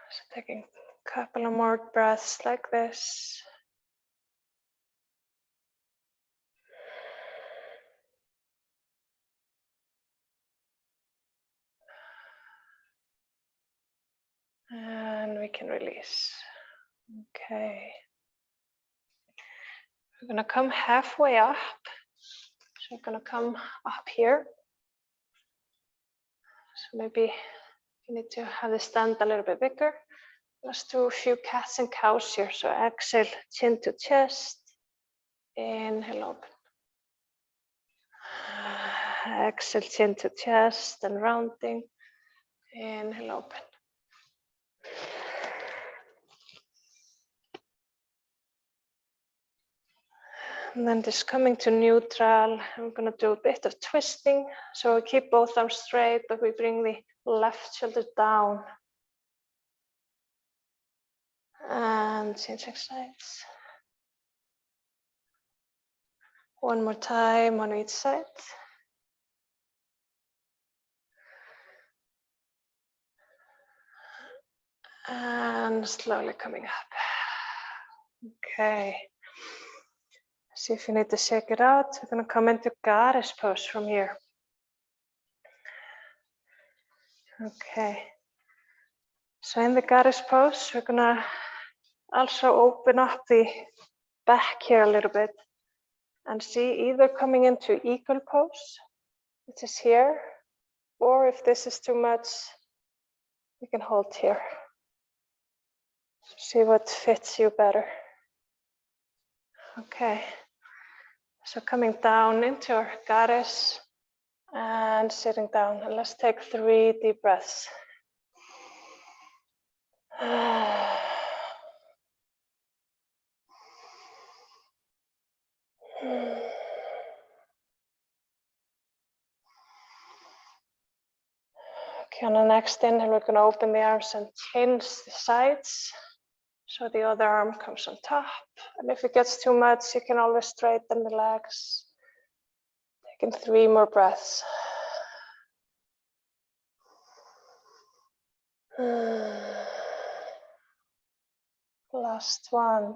So taking a couple of more breaths like this. And we can release. Okay. We're gonna come halfway up. So we're gonna come up here. So maybe you need to have the stand a little bit bigger. Let's do a few cats and cows here. So exhale, chin to chest. Inhale, open. Exhale, chin to chest and rounding. Inhale, open. And then just coming to neutral, I'm going to do a bit of twisting. So we keep both arms straight, but we bring the left shoulder down. And changing sides. One more time on each side. And slowly coming up. Okay. See if you need to shake it out. We're going to come into goddess pose from here. Okay. So in the goddess pose, we're going to also open up the back here a little bit and see either coming into eagle pose, which is here, or if this is too much, you can hold here. See what fits you better. Okay. So coming down into our goddess and sitting down, and let's take 3 deep breaths. Okay, on the next inhale, we're going to open the arms and change the sides. So the other arm comes on top. And if it gets too much, you can always straighten the legs. Taking 3 more breaths. Last one.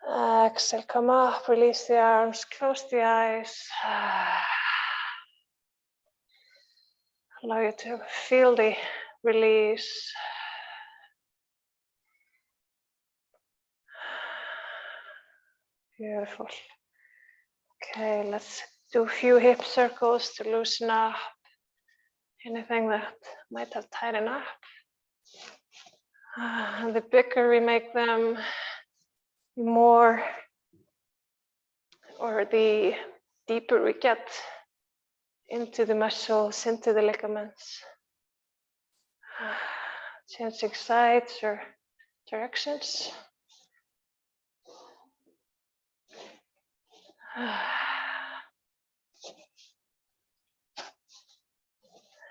Exhale, come up, release the arms, close the eyes. Allow you to feel the release. Beautiful. Okay, let's do a few hip circles to loosen up anything that might have tightened up. And the bigger we make them, the more, or the deeper we get into the muscles, into the ligaments. Changing sides or directions.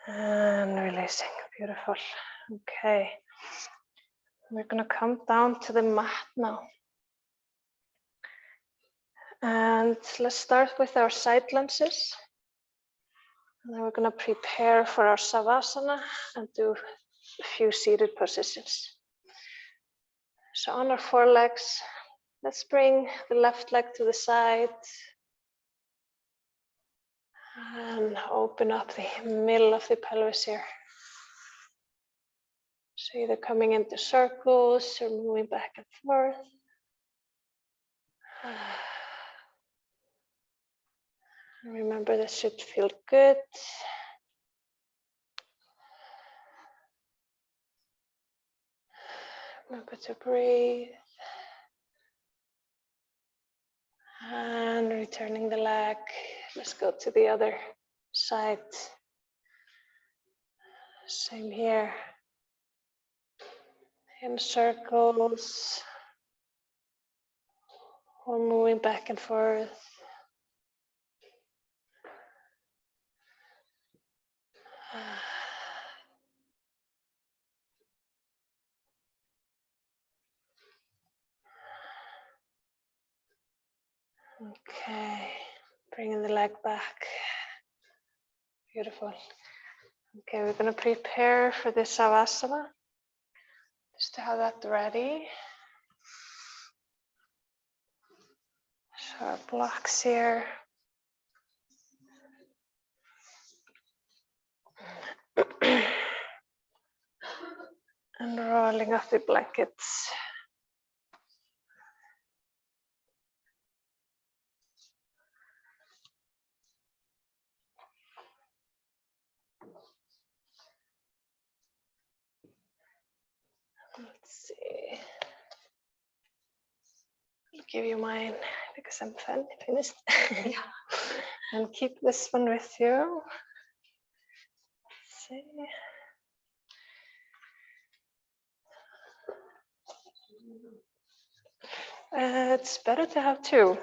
And releasing. Beautiful. Okay. We're going to come down to the mat now. And let's start with our side lunges. And then we're going to prepare for our Savasana and do a few seated positions. So on our forelegs, let's bring the left leg to the side and open up the middle of the pelvis here. So either coming into circles or moving back and forth. Remember, this should feel good. Remember to breathe. And returning the leg. Let's go to the other side. Same here. In circles. Or moving back and forth. Okay, bringing the leg back. Beautiful. Okay, we're going to prepare for the Savasana. Just to have that ready. So our blocks here. And rolling off the blankets. Let's see. I'll give you mine because I'm finished. Yeah. And keep this one with you. Let's see. It's better to have 2.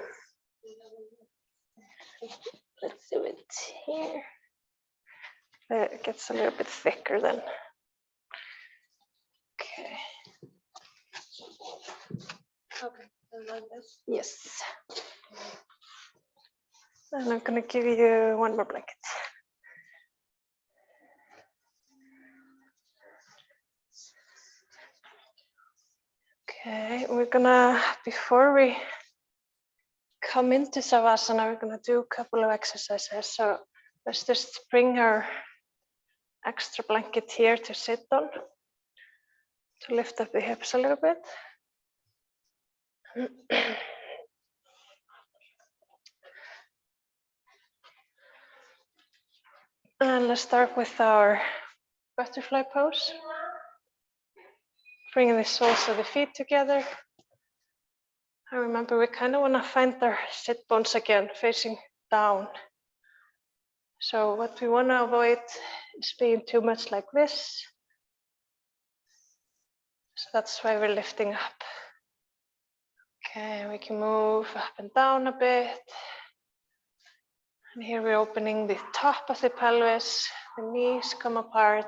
Let's do it here. It gets a little bit thicker then. Okay. Okay, like this. Yes. And I'm going to give you 1 more blanket. Okay, we're gonna, before we come into Savasana, we're gonna do a couple of exercises. So let's just bring our extra blanket here to sit on, to lift up the hips a little bit. And let's start with our butterfly pose. Bringing the soles of the feet together. And remember, we kind of want to find our sit bones again, facing down. So what we want to avoid is being too much like this. So that's why we're lifting up. Okay, we can move up and down a bit. And here we're opening the top of the pelvis, the knees come apart.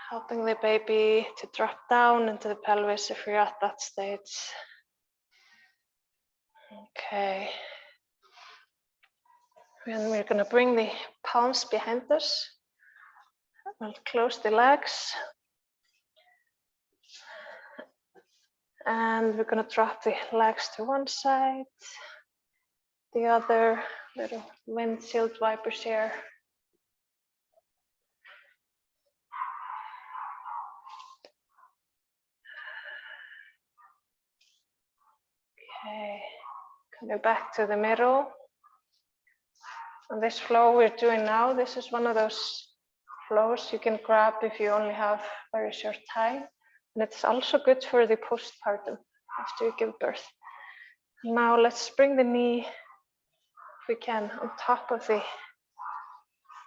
Helping the baby to drop down into the pelvis if we're at that stage. Okay. And we're going to bring the palms behind us. We'll close the legs. And we're going to drop the legs to one side, the other, little windshield wipers here. Okay, coming back to the middle. And this flow we're doing now, this is one of those flows you can grab if you only have very short time. And it's also good for the postpartum after you give birth. Now let's bring the knee, if we can, on top of the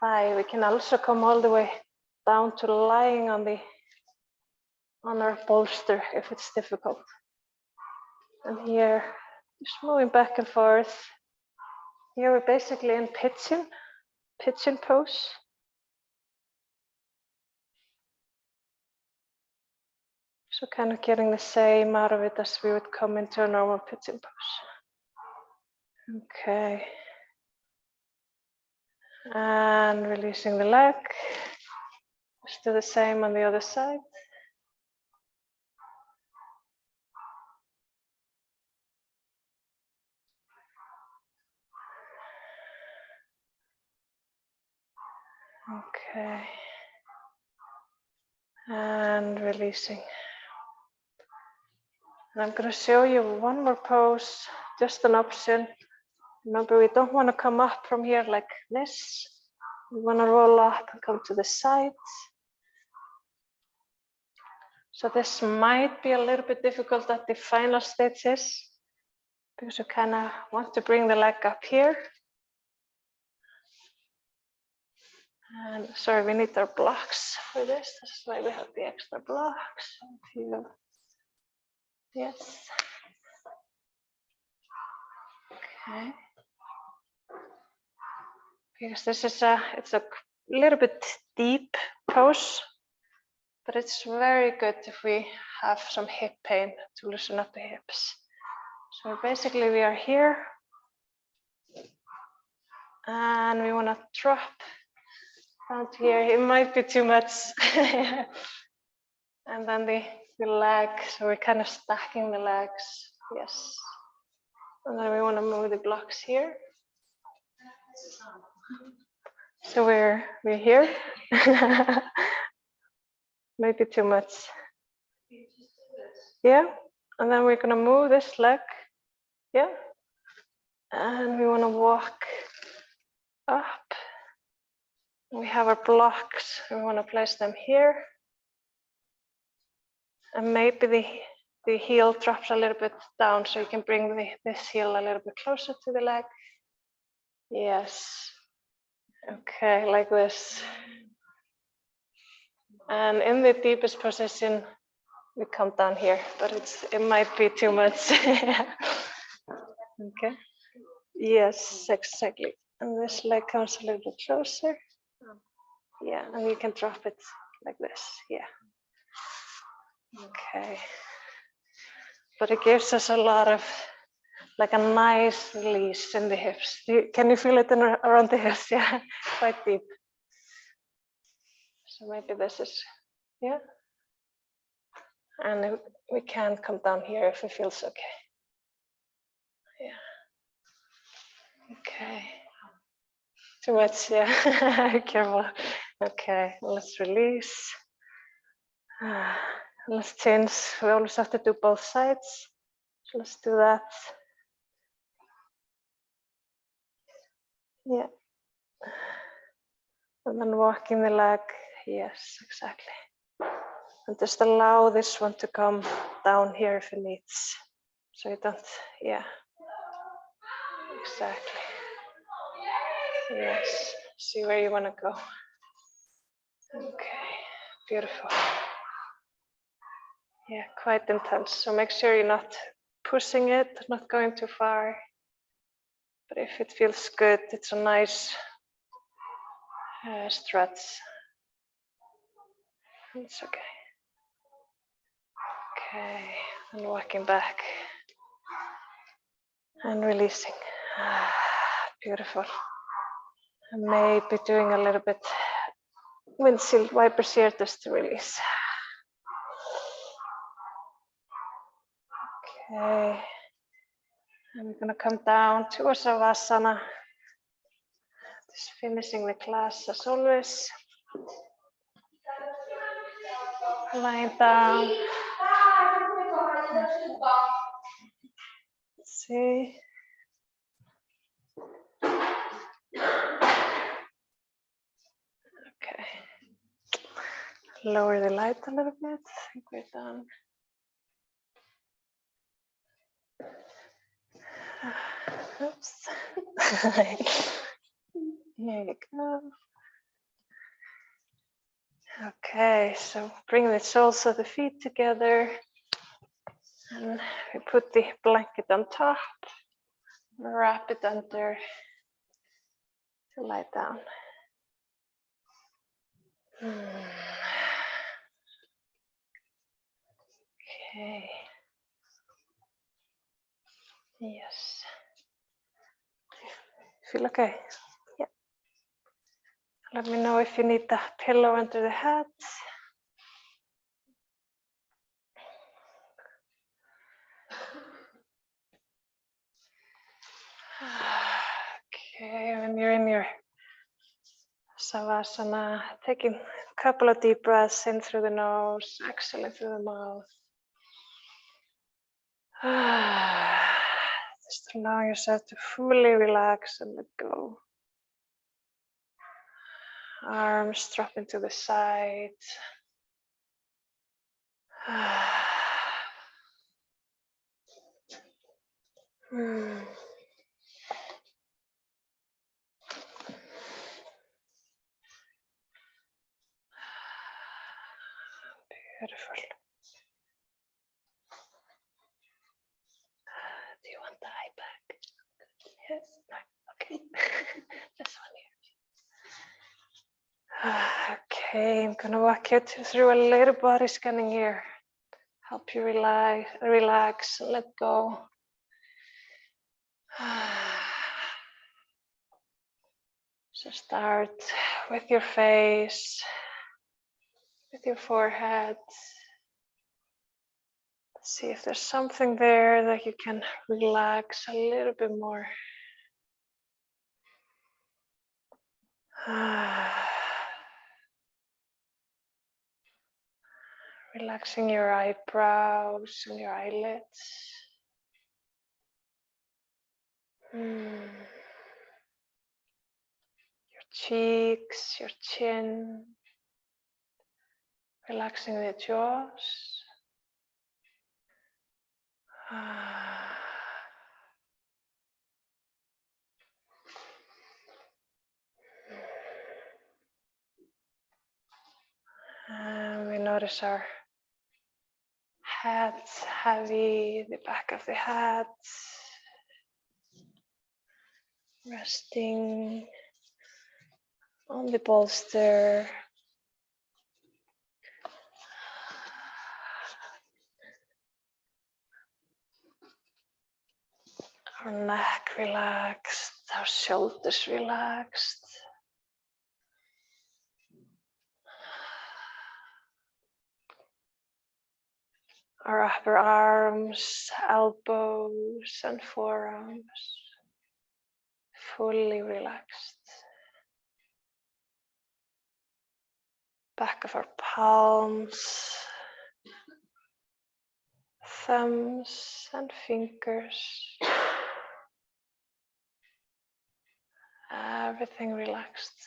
thigh. We can also come all the way down to lying on our bolster if it's difficult. And here, just moving back and forth. Here we're basically in pigeon pose. So kind of getting the same out of it as we would come into a normal pigeon pose. Okay. And releasing the leg. Just do the same on the other side. Okay. And releasing. And I'm going to show you one more pose, just an option. Remember, we don't want to come up from here like this. We want to roll up and come to the sides. So this might be a little bit difficult at the final stages because you kind of want to bring the leg up here. And sorry, we need our blocks for this. This is why we have the extra blocks. Yes. Okay. Because this is it's a little bit deep pose, but it's very good if we have some hip pain to loosen up the hips. So basically we are here and we want to drop down to here. It might be too much. And then the leg, so we're kind of stacking the legs. Yes. And then we want to move the blocks here. So we're here. Maybe too much. Yeah. And then we're going to move this leg. Yeah. And we want to walk up. We have our blocks. We want to place them here. And maybe the heel drops a little bit down, so you can bring this heel a little bit closer to the leg. Yes. Okay, like this. And in the deepest position, we come down here, but it might be too much. Okay. Yes, exactly. And this leg comes a little bit closer. Yeah, and you can drop it like this. Yeah. Okay. But it gives us a lot of, like a nice release in the hips. Can you feel it around the hips? Yeah, quite deep. So maybe this is, yeah. And we can come down here if it feels okay. Yeah. Okay. Too much, yeah. Careful. Okay, let's release. Let's change. We always have to do both sides. So let's do that. Yeah. And then walking the leg. Yes, exactly. And just allow this one to come down here if it needs. So you don't, yeah. Exactly. Yes. See where you want to go. Okay. Beautiful. Yeah, quite intense. So make sure you're not pushing it, not going too far. But if it feels good, it's a nice stretch. It's okay. Okay, and walking back and releasing. Beautiful. And maybe doing a little bit windshield wipers here just to release. Okay. And we're gonna come down to our Savasana. Just finishing the class as always. Lying down. Let's see. Okay. Lower the light a little bit. I think we're done. Oops. Here you go. Okay, so bring the soles of the feet together. And we put the blanket on top. Wrap it under to lie down. Okay. Yes. Feel okay? Yeah. Let me know if you need the pillow under the hat. Okay, when you're in your Savasana, taking a couple of deep breaths in through the nose, exhaling through the mouth. Just allow yourself to fully relax and let go. Arms dropping to the side. Beautiful. Do you want the eye back? Yes. Okay. This one here. Okay, I'm gonna walk you through a little body scanning here. Help you relax, let go. So start with your face, with your forehead. See if there's something there that you can relax a little bit more. Relaxing your eyebrows and your eyelids. Your cheeks, your chin. Relaxing the jaws. And we notice our head heavy, the back of the head resting on the bolster. Our neck relaxed, our shoulders relaxed. Our upper arms, elbows and forearms fully relaxed. Back of our palms, thumbs and fingers. Everything relaxed.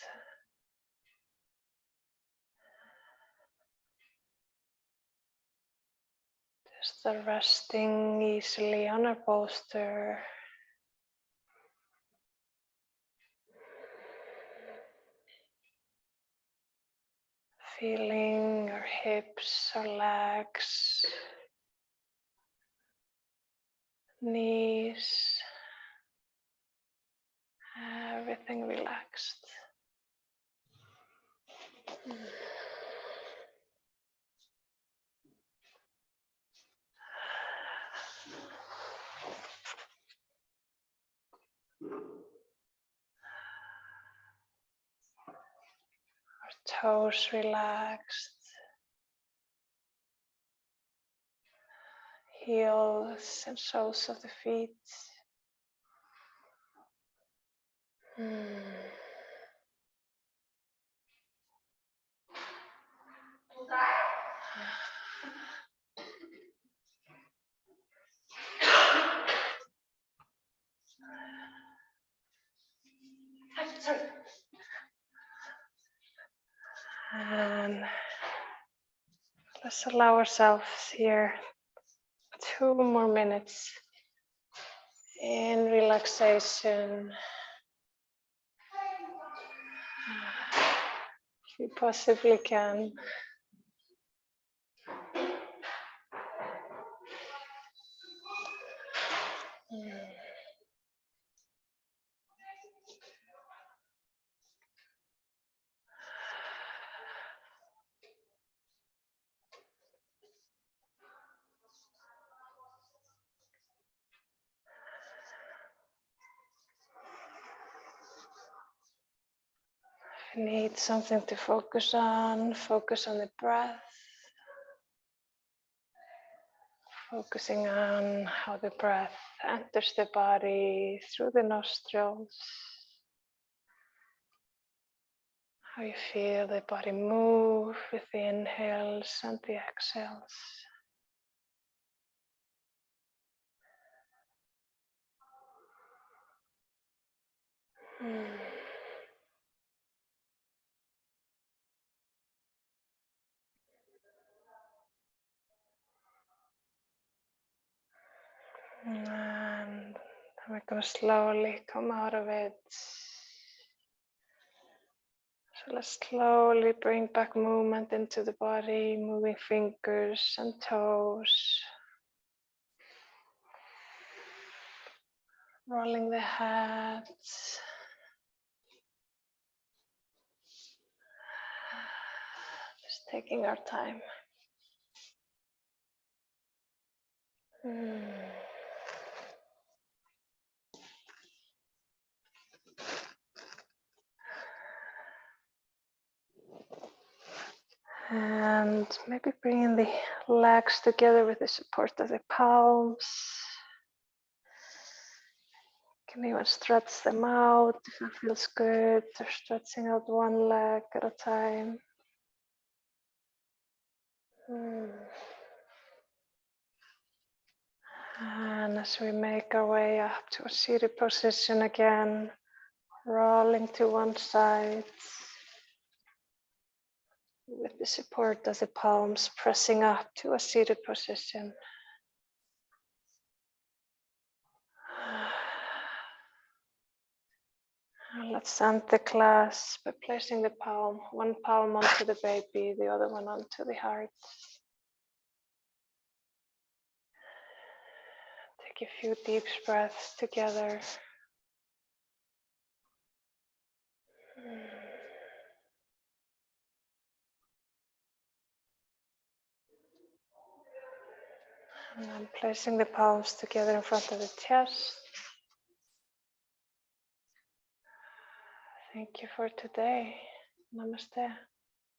Just resting easily on our bolster. Feeling our hips, our legs. knees, everything relaxed. Toes relaxed, heels and soles of the feet. And let's allow ourselves here 2 more minutes in relaxation. If you possibly can. If you need something to focus on the breath. Focusing on how the breath enters the body through the nostrils. How you feel the body move with the inhales and the exhales. And we're going to slowly come out of it. So let's slowly bring back movement into the body, moving fingers and toes. Rolling the head. Just taking our time. And maybe bringing the legs together with the support of the palms. Can even stretch them out if it feels good. Or stretching out one leg at a time. And as we make our way up to a seated position again, rolling to one side with the support of the palms pressing up to a seated position. And let's end the class by placing the palm, one palm onto the baby, the other one onto the heart. Take a few deep breaths together. And I'm placing the palms together in front of the chest. Thank you for today. Namaste.